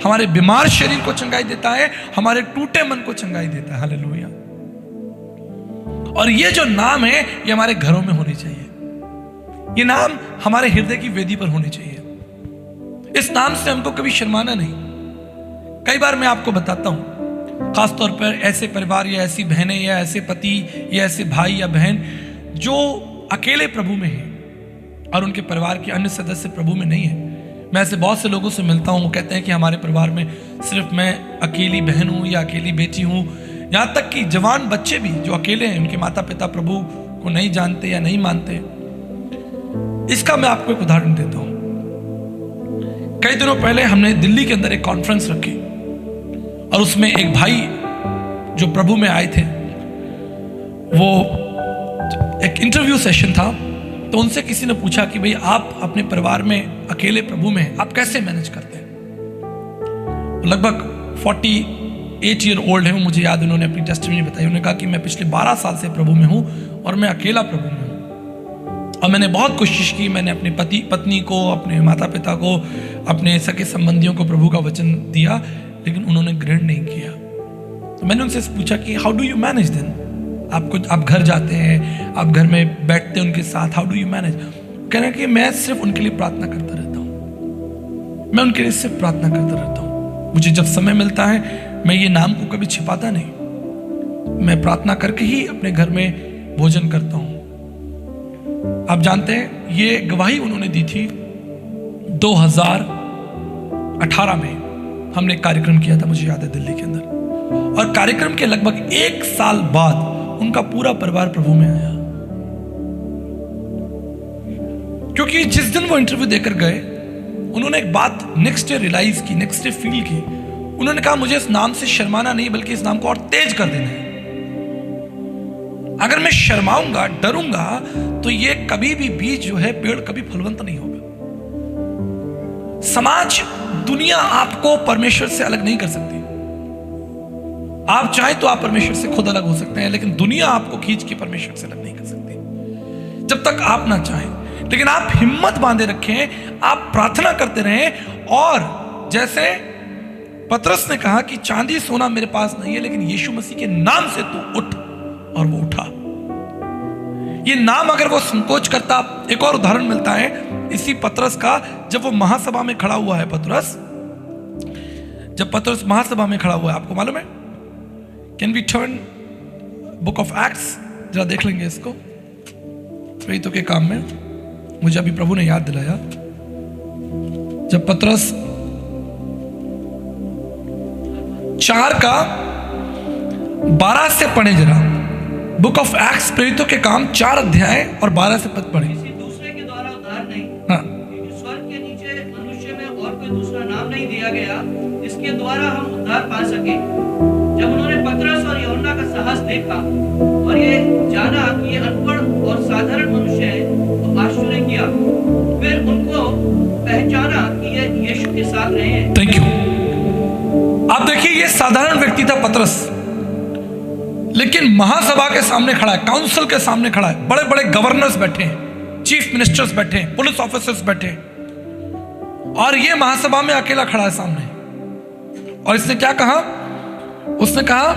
हमारे बीमार शरीर को चंगाई देता है, हमारे टूटे मन को चंगाई देता है। हालेलुया। और ये जो नाम है ये हमारे घरों में होनी चाहिए, ये नाम हमारे हृदय की वेदी पर होनी चाहिए। इस नाम से हमको कभी शर्माना नहीं। कई बार मैं आपको बताता हूं, खासतौर पर ऐसे परिवार या ऐसी बहनें या ऐसे पति या ऐसे भाई या बहन जो अकेले प्रभु में हैं और उनके परिवार के अन्य सदस्य प्रभु में नहीं है। मैं ऐसे बहुत से लोगों से मिलता हूं, वो कहते हैं कि हमारे परिवार में सिर्फ मैं अकेली बहन हूं या अकेली बेटी हूं। यहां तक कि जवान बच्चे भी जो अकेले हैं, उनके माता पिता प्रभु को नहीं जानते या नहीं मानते। इसका मैं आपको एक उदाहरण देता हूं। कई दिनों पहले हमने दिल्ली के अंदर एक कॉन्फ्रेंस रखी और उसमें एक भाई जो प्रभु में आए थे, वो एक इंटरव्यू सेशन था। तो उनसे किसी ने पूछा कि भाई आप अपने परिवार में अकेले प्रभु में हैं, आप कैसे मैनेज करते हैं। लगभग 48 ईयर ओल्ड है वो, मुझे याद, उन्होंने अपनी टेस्टिमनी बताई। उन्होंने कहा कि मैं पिछले 12 साल से प्रभु में हूं और मैं अकेला प्रभु में हूं। और मैंने बहुत कोशिश की, मैंने अपने पत्नी को, अपने माता पिता को, अपने सगे संबंधियों को प्रभु का वचन दिया, लेकिन उन्होंने ग्रहण नहीं किया। तो मैंने उनसे पूछा कि how do you manage then, आप घर जाते हैं, आप घर में बैठते हैं उनके साथ, हाउ डू यू मैनेज। कह रहे कि मैं सिर्फ उनके लिए प्रार्थना करता रहता हूँ, मैं उनके लिए सिर्फ प्रार्थना करता रहता हूँ। मुझे जब समय मिलता है मैं ये नाम को कभी छिपाता नहीं, मैं प्रार्थना करके ही अपने घर में भोजन करता हूँ। आप जानते हैं ये गवाही उन्होंने दी थी 2018 में। हमने एक कार्यक्रम किया था, मुझे याद है, दिल्ली के अंदर। और कार्यक्रम के लगभग 1 साल बाद उनका पूरा परिवार प्रभु में आया, क्योंकि जिस दिन वो इंटरव्यू देकर गए उन्होंने एक बात नेक्स्ट डे रियलाइज की, नेक्स्ट डे फील की। उन्होंने कहा मुझे इस नाम से शर्माना नहीं, बल्कि इस नाम को और तेज कर देना है। अगर मैं शर्माऊंगा, डरूंगा, तो ये कभी भी बीज जो है, पेड़ कभी फलवंत नहीं होगा। समाज, दुनिया आपको परमेश्वर से अलग नहीं कर सकती। आप चाहे तो आप परमेश्वर से खुद अलग हो सकते हैं, लेकिन दुनिया आपको खींच के परमेश्वर से अलग नहीं कर सकती जब तक आप ना चाहें। लेकिन आप हिम्मत बांधे रखें, आप प्रार्थना करते रहें, और जैसे पतरस ने कहा कि चांदी सोना मेरे पास नहीं है, लेकिन यीशु मसीह के नाम से तू उठ, और वो उठा। ये नाम अगर वो संकोच करता, एक और उदाहरण मिलता है इसी पतरस का, जब वो महासभा में खड़ा हुआ है। जब पतरस महासभा में खड़ा हुआ है, आपको मालूम है? Can we turn book of Acts, जरा देख लेंगे इसको। प्रेरितों के काम में मुझे अभी प्रभु ने याद दिलाया, जब पतरस 4:12 से पढ़े जरा। बुक ऑफ एक्ट्स, प्रेरितों के काम 4 अध्याय और 12 से पद पढ़े। किसी दूसरे के द्वारा उद्धार नहीं, हाँ, क्योंकि स्वर्ग के नीचे मनुष्य में और कोई दूसरा नाम नहीं दिया गया इसके द्वारा हम उद्धार पा सके। जब उन्होंने पतरस और यूहन्ना का साहस देखा और ये जाना कि ये अनपढ़ और साधारण मनुष्य है, तो आश्चर्य किया। फिर उनको पहचाना कि ये यीशु के साथ रहे हैं। Thank you. आप देखिए, ये साधारण व्यक्ति था पतरस, लेकिन महासभा के सामने खड़ा है, काउंसिल के सामने खड़ा है। बड़े बड़े गवर्नर्स बैठे हैं, चीफ मिनिस्टर्स बैठे हैं, पुलिस ऑफिसर्स बैठे हैं, और ये महासभा में अकेला खड़ा है सामने। और इसने क्या कहा? उसने कहा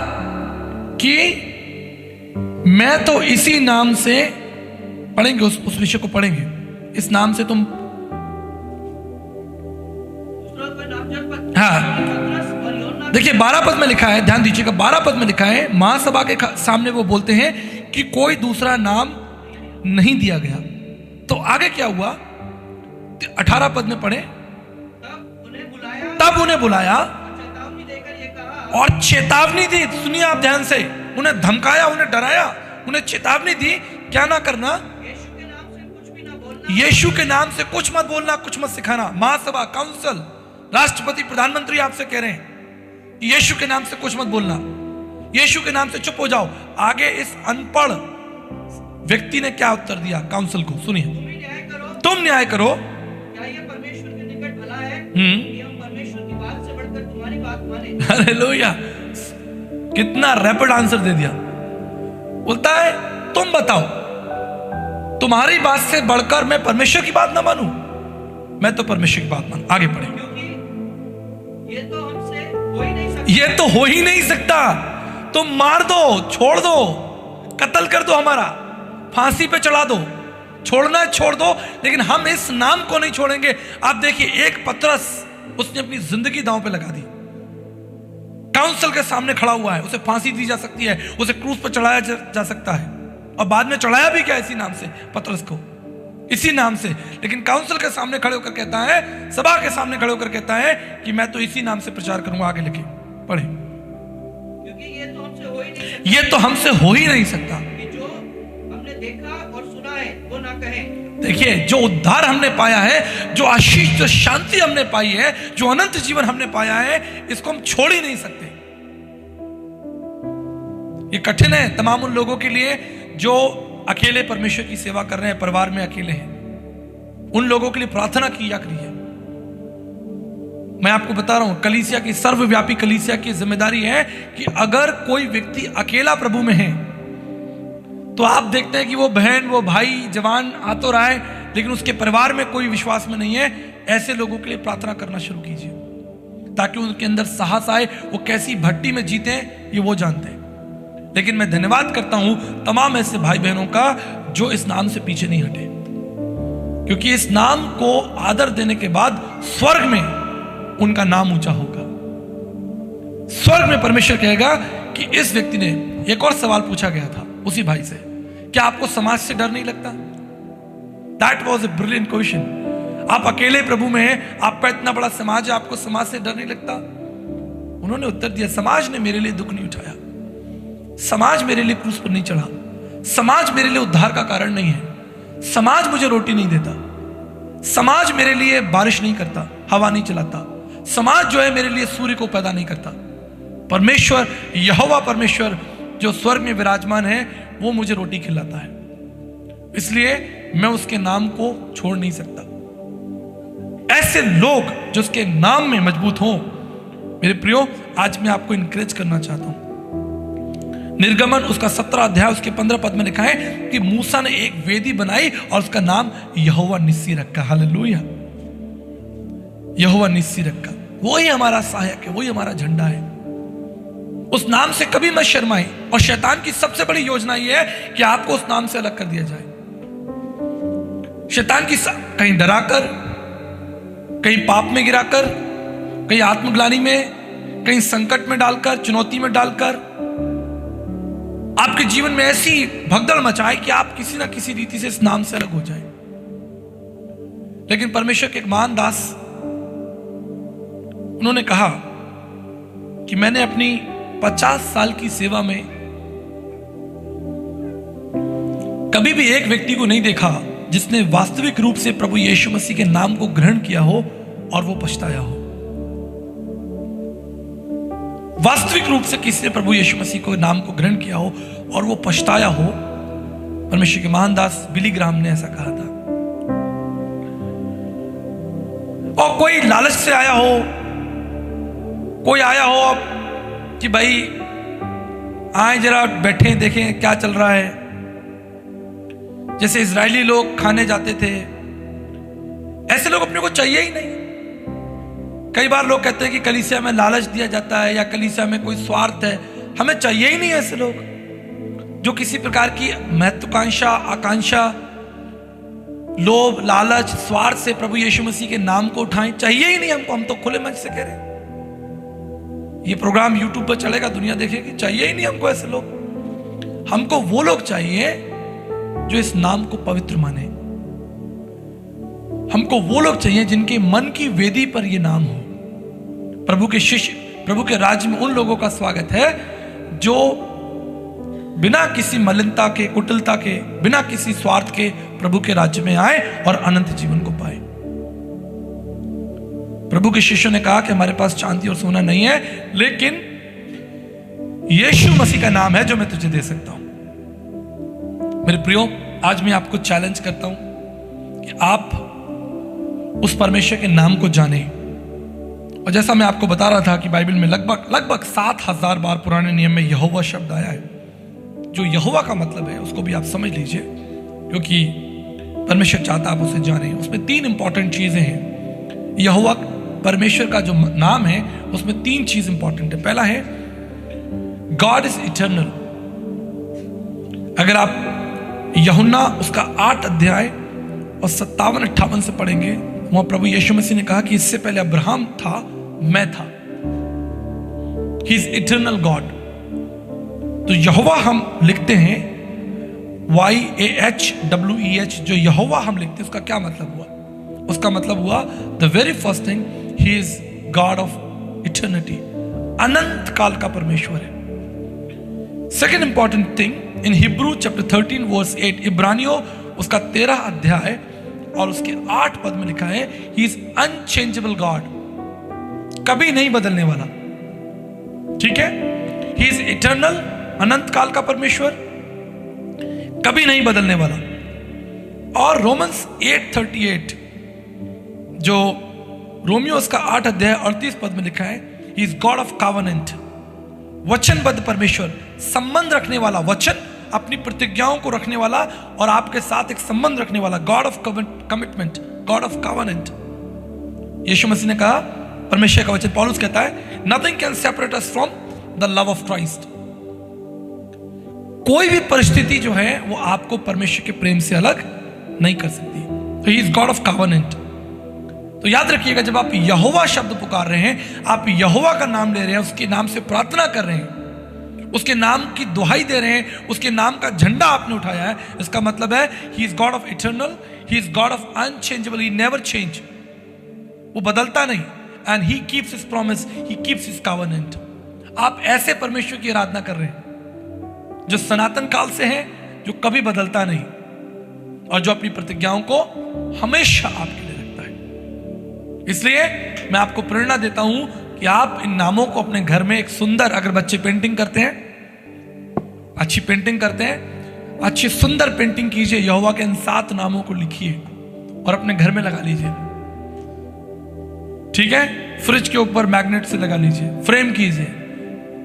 कि मैं तो इसी नाम से, पढ़ेंगे उस विषय को पढ़ेंगे, इस नाम से तुम, हाँ देखिए 12 पद में लिखा है, ध्यान दीजिएगा, 12 पद में लिखा है, महासभा के सामने वो बोलते हैं कि कोई दूसरा नाम नहीं दिया गया। तो आगे क्या हुआ? 18 पद में पढ़े, तब उन्हें बुलाया और चेतावनी दी। सुनिए आप ध्यान से, उन्हें धमकाया, उन्हें डराया, उन्हें चेतावनी दी, क्या ना करना, यीशु के नाम से कुछ मत बोलना, कुछ मत सिखाना। महासभा, काउंसिल, राष्ट्रपति, प्रधानमंत्री आपसे कह रहे हैं यीशु के नाम से कुछ मत बोलना, यीशु के नाम से चुप हो जाओ। आगे इस अनपढ़ व्यक्ति ने क्या उत्तर दिया काउंसिल को? सुनिए, तुम न्याय करो। क्या ये परमेश्वर के निकट भला है कि हम परमेश्वर की बात से बढ़कर तुम्हारी बात माने? हालेलुया, कितना रैपिड आंसर दे दिया। बोलता है तुम बताओ, तुम्हारी बात से बढ़कर मैं परमेश्वर की बात ना मानूं? मैं तो परमेश्वर की बात मानूं। आगे बढ़े, क्योंकि ये तो हमसे हो ही नहीं सकता। ये तो हो ही नहीं सकता। तुम मार दो, छोड़ दो, कत्ल कर दो, हमारा फांसी पे चढ़ा दो, छोड़ना है छोड़ दो, लेकिन हम इस नाम को नहीं छोड़ेंगे। आप देखिए, एक पतरस, उसने अपनी जिंदगी दांव पे लगा दी, काउंसिल के सामने खड़ा हुआ है, उसे फांसी दी जा सकती है, उसे क्रूस पर चढ़ाया जा सकता है, और बाद में चढ़ाया भी क्या इसी नाम से, पतरस को, इसी नाम से। लेकिन काउंसिल के सामने खड़े होकर कहता है, सभा के सामने खड़े होकर कहता है कि मैं तो इसी नाम से प्रचार करूंगा। आगे लिखे पढ़े, क्योंकि ये तो हमसे हो ही नहीं सकता। ये तो हमसे हो ही नहीं सकता। कि जो हमने देखा और सुना है वो ना कहें। देखिए, जो उद्धार हमने पाया है, जो आशीष, जो शांति हमने पाई है, जो अनंत जीवन हमने पाया है, इसको हम छोड़ ही नहीं सकते। ये कठिन है तमाम उन लोगों के लिए जो अकेले परमेश्वर की सेवा कर रहे हैं, परिवार में अकेले हैं। उन लोगों के लिए प्रार्थना किया करिए। मैं आपको बता रहा हूं, कलीसिया की, सर्वव्यापी कलीसिया की जिम्मेदारी है कि अगर कोई व्यक्ति अकेला प्रभु में है, तो आप देखते हैं कि वो बहन, वो भाई जवान आ तो रहा है, लेकिन उसके परिवार में कोई विश्वास में नहीं है। ऐसे लोगों के लिए प्रार्थना करना शुरू कीजिए, ताकि उनके अंदर साहस आए। वो कैसी भट्टी में जीते हैं ये वो जानते हैं। लेकिन मैं धन्यवाद करता हूं तमाम ऐसे भाई बहनों का जो इस नाम से पीछे नहीं हटे, क्योंकि इस नाम को आदर देने के बाद स्वर्ग में उनका नाम ऊंचा होगा। स्वर्ग में परमेश्वर कहेगा कि इस व्यक्ति ने, एक और सवाल पूछा गया था उसी भाई से, क्या आपको समाज से डर नहीं लगता? That was a brilliant question. आप अकेले प्रभु में हैं, आपका इतना बड़ा समाज है, आपको समाज से डर नहीं लगता? उन्होंने उत्तर दिया, समाज ने मेरे लिए दुख नहीं उठाया, समाज मेरे लिए क्रूस पर नहीं चढ़ा, समाज मेरे लिए उद्धार का कारण नहीं है, समाज मुझे रोटी नहीं देता, समाज मेरे लिए बारिश नहीं करता, हवा नहीं चलाता, समाज जो है मेरे लिए सूर्य को पैदा नहीं करता। परमेश्वर यहोवा परमेश्वर जो स्वर्ग में विराजमान है वो मुझे रोटी खिलाता है, इसलिए मैं उसके नाम को छोड़ नहीं सकता। ऐसे लोग जो उसके नाम में मजबूत हों, मेरे प्रियो, आज मैं आपको इनकरेज करना चाहता हूं। निर्गमन उसका 17 अध्याय उसके 15 पद में लिखा है कि मूसा ने एक वेदी बनाई और उसका नाम यहोवा निस्सी रखा। हालेलुया, यहोवा निस्सी रखा। वही हमारा सहायक है, वही हमारा झंडा है। उस नाम से कभी मत शर्माए। और शैतान की सबसे बड़ी योजना यह है कि आपको उस नाम से अलग कर दिया जाए। शैतान की कहीं डराकर, कहीं पाप में गिराकर, कहीं आत्मग्लानि में, कहीं संकट में डालकर, चुनौती में डालकर आपके जीवन में ऐसी भगदड़ मचाए कि आप किसी ना किसी रीति से इस नाम से अलग हो जाए। लेकिन परमेश्वर के एक महान दास, उन्होंने कहा कि मैंने अपनी 50 साल की सेवा में कभी भी एक व्यक्ति को नहीं देखा जिसने वास्तविक रूप से प्रभु यीशु मसीह के नाम को ग्रहण किया हो और वो पछताया हो। वास्तविक रूप से किसी ने प्रभु यीशु मसीह को नाम को ग्रहण किया हो और वो पछताया हो। परमेश्वर के महान दास बिली ग्राहम ने ऐसा कहा था। और कोई लालच से आया हो, कोई आया हो कि भाई आए जरा बैठे देखें क्या चल रहा है। जैसे इजरायली लोग खाने जाते थे, ऐसे लोग अपने को चाहिए ही नहीं। कई बार लोग कहते हैं कि कलीसिया में लालच दिया जाता है या कलीसिया में कोई स्वार्थ है। हमें चाहिए ही नहीं ऐसे लोग जो किसी प्रकार की महत्वाकांक्षा, आकांक्षा, लोभ, लालच, स्वार्थ से प्रभु यीशु मसीह के नाम को उठाएं। चाहिए ही नहीं हमको। हम तो खुले मंच से कह रहे हैं, ये प्रोग्राम यूट्यूब पर चलेगा, दुनिया देखेगी। चाहिए ही नहीं हमको ऐसे लोग। हमको वो लोग चाहिए जो इस नाम को पवित्र माने। हमको वो लोग चाहिए जिनके मन की वेदी पर यह नाम हो। प्रभु के शिष्य, प्रभु के राज्य में उन लोगों का स्वागत है जो बिना किसी मलिनता के, कुटिलता के, बिना किसी स्वार्थ के प्रभु के राज्य में आए और अनंत जीवन को पाए। प्रभु के शिष्यों ने कहा कि हमारे पास चांदी और सोना नहीं है, लेकिन यीशु मसीह का नाम है जो मैं तुझे दे सकता हूं। मेरे प्रियो, आज मैं आपको चैलेंज करता हूं कि आप उस परमेश्वर के नाम को जाने। और जैसा मैं आपको बता रहा था कि बाइबल में लगभग 7000 बार पुराने नियम में यहोवा शब्द आया है। जो यहोवा का मतलब है उसको भी आप समझ लीजिए, क्योंकि परमेश्वर चाहता आप उसे जाने। उसमें 3 इंपॉर्टेंट चीजें हैं। यहोवा परमेश्वर का जो नाम है उसमें 3 चीज इंपॉर्टेंट है। पहला है गॉड इज इटर्नल। अगर आप यूहन्ना उसका 8 अध्याय और 57-58 से पढ़ेंगे, वहां प्रभु यीशु मसीह ने कहा कि इससे पहले अब्राहम था, मैं था। He is eternal God. तो यहोवा हम लिखते हैं YAHWEH, जो यहोवा हम लिखते हैं उसका क्या मतलब हुआ? उसका मतलब हुआ the very first thing, he is God of eternity. अनंत काल का परमेश्वर है। Second important thing, in Hebrew chapter 13 verse 8, इब्रानियों उसका 13 अध्याय और उसके 8 पद में लिखा है, ही इज अनचेंजेबल गॉड, कभी नहीं बदलने वाला। ठीक है, ही इज इटर्नल, अनंत काल का परमेश्वर, कभी नहीं बदलने वाला। और रोमन्स 8:38, जो रोमियो उसका 8 अध्याय 38 पद में लिखा है, ही इज गॉड ऑफ कॉवेनेंट, वचनबद्ध परमेश्वर, संबंध रखने वाला, वचन अपनी प्रतिज्ञाओं को रखने वाला और आपके साथ एक संबंध रखने वाला, God of commitment, God of covenant. Yeshu मसीह ने कहा, परमेश्वर का वचन पौलुस कहता है, nothing can separate us from the love of Christ. कोई भी परिस्थिति जो है वो आपको परमेश्वर के प्रेम से अलग नहीं कर सकती। तो ही इज गॉड ऑफ कॉवेनेंट। तो याद रखिएगा, जब आप यहोवा शब्द पुकार रहे हैं, आप यहोवा का नाम ले रहे हैं, उसके नाम से प्रार्थना कर रहे हैं, उसके नाम की दुहाई दे रहे हैं, उसके नाम का झंडा आपने उठाया है, इसका मतलब है ही is God of eternal, he is God of unchangeable, he never change, वो बदलता नहीं। And he keeps his promise, he keeps his covenant. आप ऐसे परमेश्वर की आराधना कर रहे हैं जो सनातन काल से है, जो कभी बदलता नहीं और जो अपनी प्रतिज्ञाओं को हमेशा आपके लिए रखता है। इसलिए मैं आपको प्रेरणा देता हूं कि आप इन नामों को अपने घर में एक सुंदर, अगर बच्चे पेंटिंग करते हैं, अच्छी पेंटिंग करते हैं, अच्छी सुंदर पेंटिंग कीजिए, यहोवा के इन 7 नामों को लिखिए और अपने घर में लगा लीजिए। ठीक है, फ्रिज के ऊपर मैग्नेट से लगा लीजिए, फ्रेम कीजिए।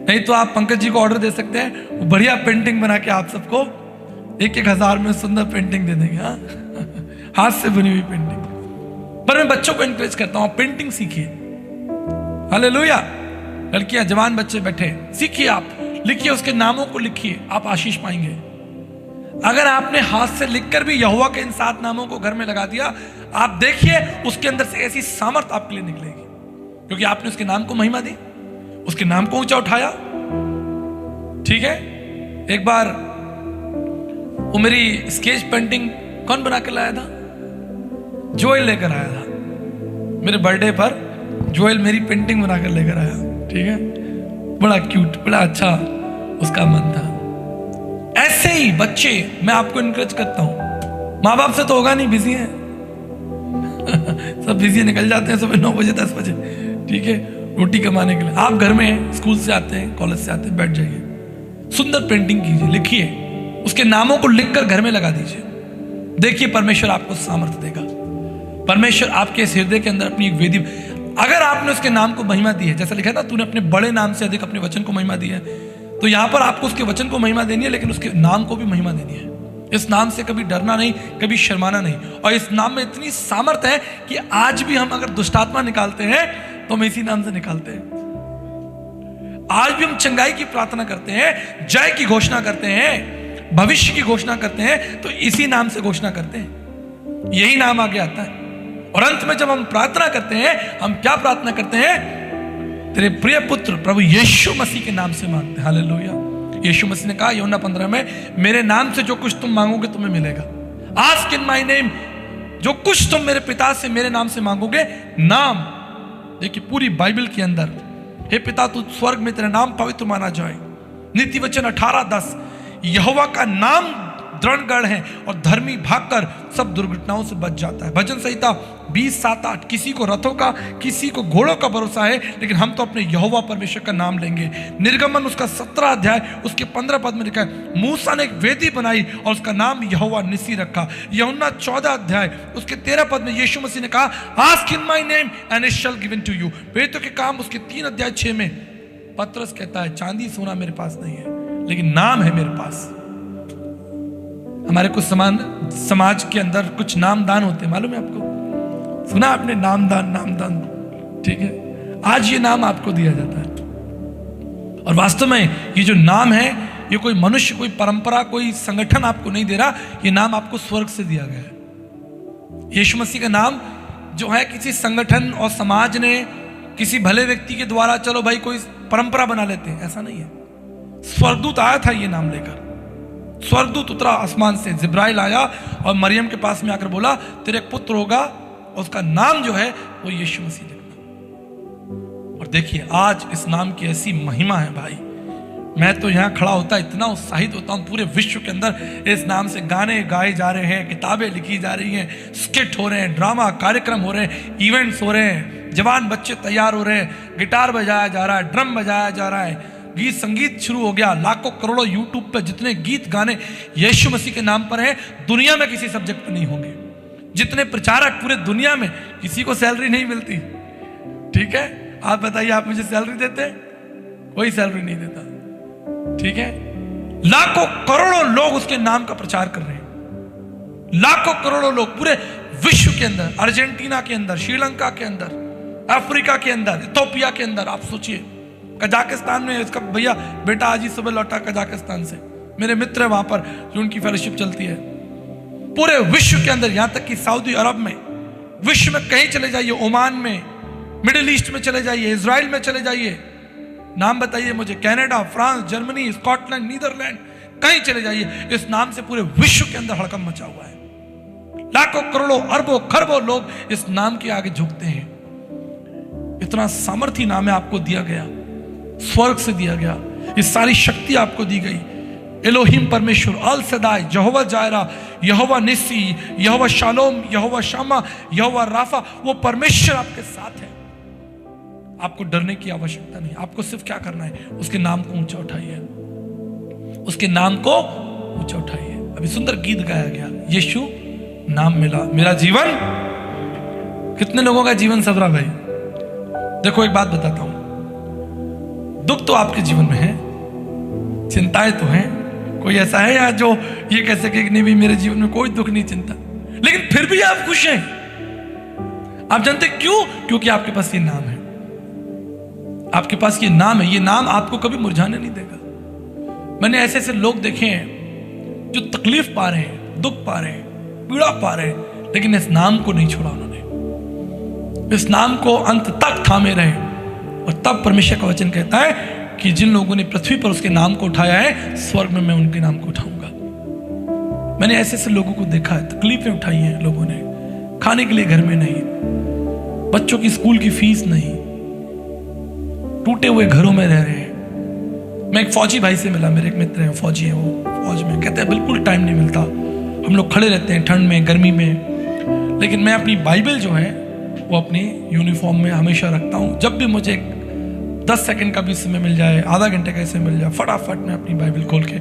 नहीं तो आप पंकज जी को ऑर्डर दे सकते हैं, वो बढ़िया पेंटिंग बना के आप सबको 1-1 हज़ार में सुंदर पेंटिंग दे देंगे। हाँ हाथ से बनी हुई पेंटिंग। पर मैं बच्चों को इंकरेज करता हूं, पेंटिंग सीखिए। हालेलुया। लड़कियां, जवान बच्चे बैठे, सीखिए, आप लिखिए, उसके नामों को लिखिए, आप आशीष पाएंगे। अगर आपने हाथ से लिखकर भी यहोवा के इन 7 नामों को घर में लगा दिया, आप देखिए उसके अंदर से ऐसी सामर्थ आपके लिए निकलेगी, क्योंकि आपने उसके नाम को महिमा दी, उसके नाम को ऊंचा उठाया। ठीक है, एक बार वो मेरी स्केच पेंटिंग कौन बना के लाया था? जोएल लेकर आया था। मेरे बर्थडे पर जोएल मेरी पेंटिंग बना कर लेकर आया। ठीक है, बड़ा क्यूट, बड़ा अच्छा उसका मन था। ऐसे ही बच्चे, मैं आपको इनकरेज करता हूं। माँ बाप से तो होगा नहीं, बिजी हैं सब बिजी निकल जाते हैं सुबह 9 बजे 10 बजे। ठीक है, रोटी कमाने के लिए। आप घर में हैं, स्कूल से आते हैं, कॉलेज से आते हैं, बैठ जाइए, सुंदर पेंटिंग कीजिए, लिखिए, उसके नामों को लिखकर घर में लगा दीजिए। देखिए परमेश्वर आपको सामर्थ्य देगा। परमेश्वर आपके इस हृदय के अंदर अपनी एक वेदी, अगर आपने उसके नाम को महिमा दी है, जैसा लिखा है ना, तूने अपने बड़े नाम से अधिक अपने वचन को महिमा दी है, तो यहां पर आपको उसके वचन को महिमा देनी है, लेकिन उसके नाम को भी महिमा देनी है। इस नाम से कभी डरना नहीं, कभी शर्माना नहीं। और इस नाम में इतनी सामर्थ है कि आज भी हम अगर दुष्टात्मा निकालते हैं तो हम इसी नाम से निकालते हैं। आज भी हम चंगाई की प्रार्थना करते हैं, जय की घोषणा करते हैं, भविष्य की घोषणा करते हैं, तो इसी नाम से घोषणा करते हैं। यही नाम आगे आता है। और अंत में जब हम प्रार्थना करते हैं, हम क्या प्रार्थना करते हैं? तेरे प्रिय पुत्र प्रभु यीशु मसीह के नाम से मांगते हैं। हालेलुया। यीशु मसीह ने कहा यूहन्ना 15 में, मेरे नाम से जो कुछ तुम मांगोगे तुम्हें मिलेगा। आस्क इन माय नेम, जो कुछ तुम मेरे पिता से मेरे नाम से मांगोगे, नाम। देखिए पूरी बाइबल के अंदर, हे पिता तू स्वर्ग में तेरा नाम पवित्र माना जाए। नीति वचन 18:10, यहोवा का नाम दृढ़ है और धर्मी भागकर सब दुर्घटनाओं से बच जाता है। भजन संहिता 20:7-8, किसी को रथों का, किसी को घोड़ों का भरोसा है, लेकिन हम तो अपने यहोवा परमेश्वर का नाम लेंगे। निर्गमन उसका 17 अध्याय उसके 15 पद में लिखा है, मूसा ने एक वेदी बनाई और उसका नाम यहोवा निसी रखा। यूहन्ना 14 अध्याय उसके 13 पद में यीशु मसीह ने कहा, ask in my name and it shall given to you. प्रेरितों के काम उसके 3 अध्याय 6 में पतरस कहता है, चांदी सोना मेरे पास नहीं है, लेकिन नाम है मेरे पास। हमारे कुछ समाज के अंदर कुछ नामदान होते हैं, मालूम है आपको? सुना आपने? नामदान। ठीक है, आज ये नाम आपको दिया जाता है। और वास्तव में ये जो नाम है, ये कोई मनुष्य, कोई परंपरा, कोई संगठन आपको नहीं दे रहा, ये नाम आपको स्वर्ग से दिया गया है। यीशु मसीह का नाम जो है किसी संगठन और समाज ने, किसी भले व्यक्ति के द्वारा, चलो भाई कोई परंपरा बना लेते हैं, ऐसा नहीं है। स्वर्गदूत आया था ये नाम लेकर। स्वर्गदूत उतरा आसमान से, जिब्राइल आया और मरियम के पास में आकर बोला, तेरे एक पुत्र होगा और उसका नाम जो है वो यीशु मसीह लिखना। और देखिए आज इस नाम की ऐसी महिमा है भाई, मैं तो यहां खड़ा होता इतना उत्साहित होता हूं। पूरे विश्व के अंदर इस नाम से गाने गाए जा रहे हैं, किताबें लिखी जा रही हैं, स्किट हो रहे हैं, ड्रामा कार्यक्रम हो रहे हैं, इवेंट्स हो रहे हैं, जवान बच्चे तैयार हो रहे हैं, गिटार बजाया जा रहा है, ड्रम बजाया जा रहा है, गीत संगीत शुरू हो गया। लाखों करोड़ों यूट्यूब पे जितने गीत गाने यीशु मसीह के नाम पर हैं, दुनिया में किसी सब्जेक्ट पर नहीं होंगे। जितने प्रचारक पूरे दुनिया में, किसी को सैलरी नहीं मिलती। ठीक है, आप बताइए, आप मुझे सैलरी देते? कोई सैलरी नहीं देता। ठीक है, लाखों करोड़ों लोग उसके नाम का प्रचार कर रहे हैं। लाखों करोड़ों लोग पूरे विश्व के अंदर, अर्जेंटीना के अंदर, श्रीलंका के अंदर, अफ्रीका के अंदर, इथोपिया के अंदर, आप सोचिए, कजाकिस्तान में इसका भैया बेटा आज ही सुबह लौटा कजाकिस्तान से, मेरे मित्र है वहां पर जो उनकी फेलोशिप चलती है। पूरे विश्व के अंदर, यहां तक कि सऊदी अरब में, विश्व में कहीं चले जाइए, ओमान में, मिडिल ईस्ट में चले जाइए, इजराइल में चले जाइए, नाम बताइए मुझे, Canada, France, Germany, Scotland, Netherland, कहीं चले जाइए, इस नाम से पूरे विश्व के अंदर हड़कंप मचा हुआ है। लाखों करोड़ों अरबों खरबों लोग इस नाम के आगे झुकते हैं। इतना सामर्थी नाम है, आपको दिया गया, स्वर्ग से दिया गया, ये सारी शक्ति आपको दी गई। एलोहिम परमेश्वर, अल सदाई, यहोवा जायरा, यहोवा निस्सी, यहोवा शालोम, यहोवा शामा, यहोवा राफा, वो परमेश्वर आपके साथ है। आपको डरने की आवश्यकता नहीं। आपको सिर्फ क्या करना है, उसके नाम को ऊंचा उठाइए, उसके नाम को ऊंचा उठाइए। अभी सुंदर गीत गाया गया, यीशु नाम मिला मेरा जीवन। कितने लोगों का जीवन सवरा भाई? देखो एक बात बताता हूं, दुख तो आपके जीवन में है, चिंताएं तो हैं। कोई ऐसा है यार जो ये कह सके कि नहीं भी मेरे जीवन में कोई दुख नहीं, चिंता, लेकिन फिर भी आप खुश हैं। आप जानते क्यों? क्योंकि आपके पास ये नाम है, आपके पास ये नाम है। ये नाम आपको कभी मुरझाने नहीं देगा। मैंने ऐसे ऐसे लोग देखे हैं जो तकलीफ पा रहे हैं, दुख पा रहे हैं, पीड़ा पा रहे हैं, लेकिन इस नाम को नहीं छोड़ा उन्होंने। इस नाम को अंत तक थामे रहे। और तब परमेश्वर का वचन कहता है कि जिन लोगों ने पृथ्वी पर उसके नाम को उठाया है, स्वर्ग में मैं उनके नाम को उठाऊंगा। मैंने ऐसे ऐसे लोगों को देखा है, तकलीफें उठाई हैं लोगों ने, खाने के लिए घर में नहीं, बच्चों की स्कूल की फीस नहीं, टूटे हुए घरों में रह रहे हैं। मैं एक फौजी भाई से मिला, मेरे एक मित्र हैं फौजी हैं, वो फौज में, कहते हैं बिल्कुल टाइम नहीं मिलता, हम लोग खड़े रहते हैं ठंड में गर्मी में, लेकिन मैं अपनी बाइबल जो है वो अपनी यूनिफॉर्म में हमेशा रखता हूँ। जब भी मुझे 10 सेकंड का भी समय मिल जाए, आधा घंटे का समय मिल जाए, फटाफट मैं अपनी बाइबल खोल के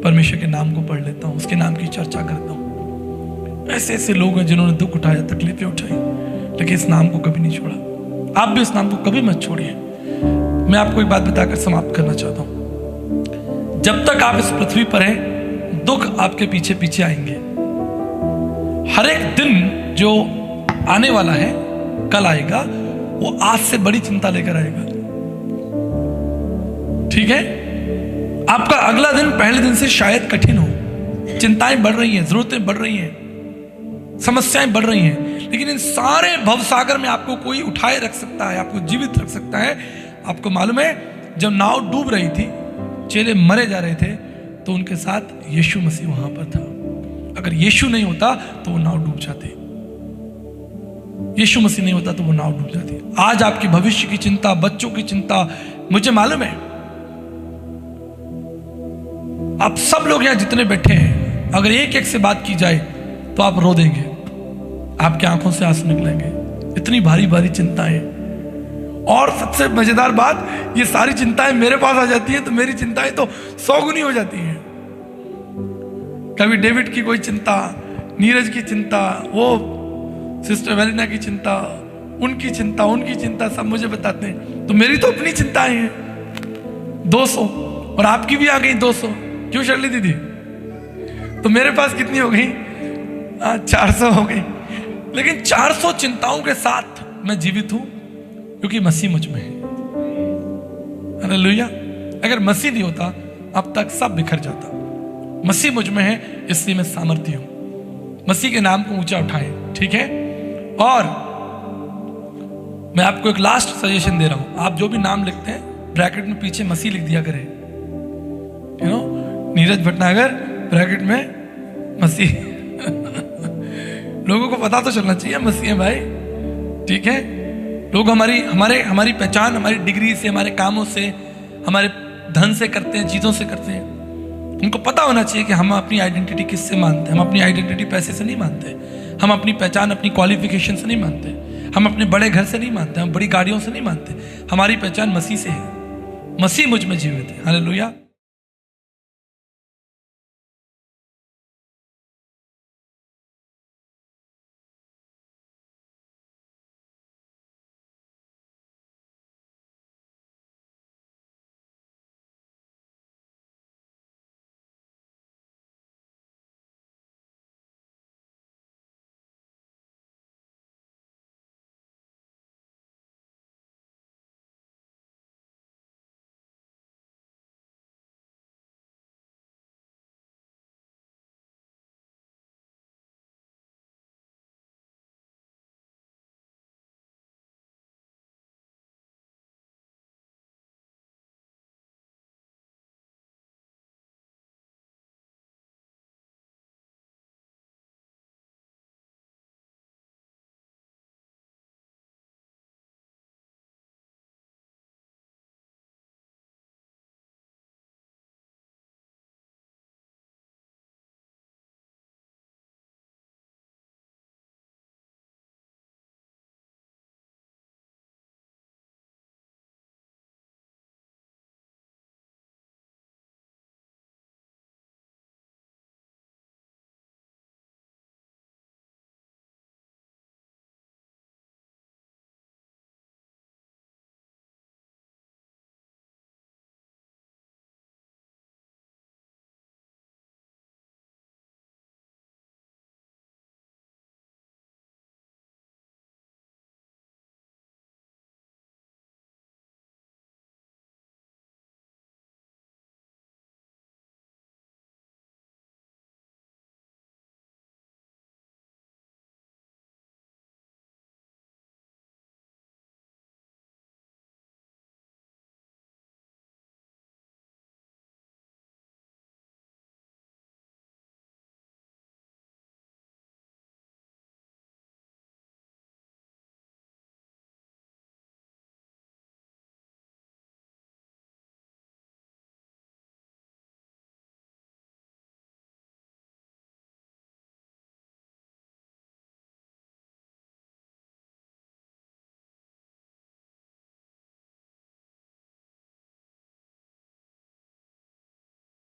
परमेश्वर के नाम को पढ़ लेता हूँ, उसके नाम की चर्चा करता हूँ। ऐसे ऐसे लोग हैं जिन्होंने दुख उठाया, तकलीफें उठाई, लेकिन इस नाम को कभी नहीं छोड़ा। आप भी इस नाम को कभी मत छोड़िए। मैं आपको एक बात बताकर समाप्त करना चाहता हूँ, जब तक आप इस पृथ्वी पर हैं, दुख आपके पीछे पीछे आएंगे। हर एक दिन जो आने वाला है, कल आएगा, वो आज से बड़ी चिंता लेकर आएगा। ठीक है? आपका अगला दिन पहले दिन से शायद कठिन हो, चिंताएं बढ़ रही हैं, जरूरतें बढ़ रही हैं, समस्याएं बढ़ रही हैं, लेकिन इन सारे भवसागर में आपको कोई उठाए रख सकता है, आपको जीवित रख सकता है। आपको मालूम है, जब नाव डूब रही थी, चेले मरे जा रहे थे, तो उनके साथ यीशु मसीह वहां पर था। अगर यीशु नहीं होता तो वो नाव डूब जाती, यीशु मसीह नहीं होता तो वो नाव डूब जाती। आज आपकी भविष्य की चिंता, बच्चों की चिंता, मुझे मालूम है आप सब लोग यहां जितने बैठे हैं, अगर एक एक से बात की जाए तो आप रो देंगे, आपकी आंखों से आंसू निकलेंगे। इतनी भारी भारी चिंताएं, और सबसे मजेदार बात, ये सारी चिंताएं मेरे पास आ जाती हैं तो मेरी चिंताएं तो 100 गुनी हो जाती हैं। कभी डेविड की कोई चिंता, नीरज की चिंता, वो सिस्टर वेलिना की चिंता, उनकी चिंता सब मुझे बताते हैं। तो मेरी तो अपनी चिंताएं हैं 200, और आपकी भी आ गई 200। क्यों शर्ली दीदी? तो मेरे पास कितनी हो गई? 400 हो गई। लेकिन 400 चिंताओं के साथ मैं जीवित हूं, क्योंकि मसीह मुझ में है। हालेलुया। अगर मसीह नहीं होता, अब तक सब बिखर जाता। मसीह मुझ में है, इसलिए मैं सामर्थ्य हूं। मसीह के नाम को ऊंचा उठाएं, ठीक है? और मैं आपको एक लास्ट सजेशन दे रहा हूं, आप जो भी नाम लिखते हैं, ब्रैकेट में पीछे मसीह लिख दिया करें। नीरज भटनागर, ब्रैकेट में मसीह। लोगों को पता तो चलना चाहिए मसीह है भाई, ठीक है? लोग हमारी पहचान हमारी डिग्री से, हमारे कामों से, हमारे धन से करते हैं, चीजों से करते हैं। उनको पता होना चाहिए कि हम अपनी आइडेंटिटी किससे मानते हैं। हम अपनी आइडेंटिटी पैसे से नहीं मानते, हम अपनी पहचान अपनी क्वालिफिकेशन से नहीं मानते, हम अपने बड़े घर से नहीं मानते, हम बड़ी गाड़ियों से नहीं मानते। हमारी पहचान मसीह से है, मसीह मुझ में जीवित है। हालेलुया।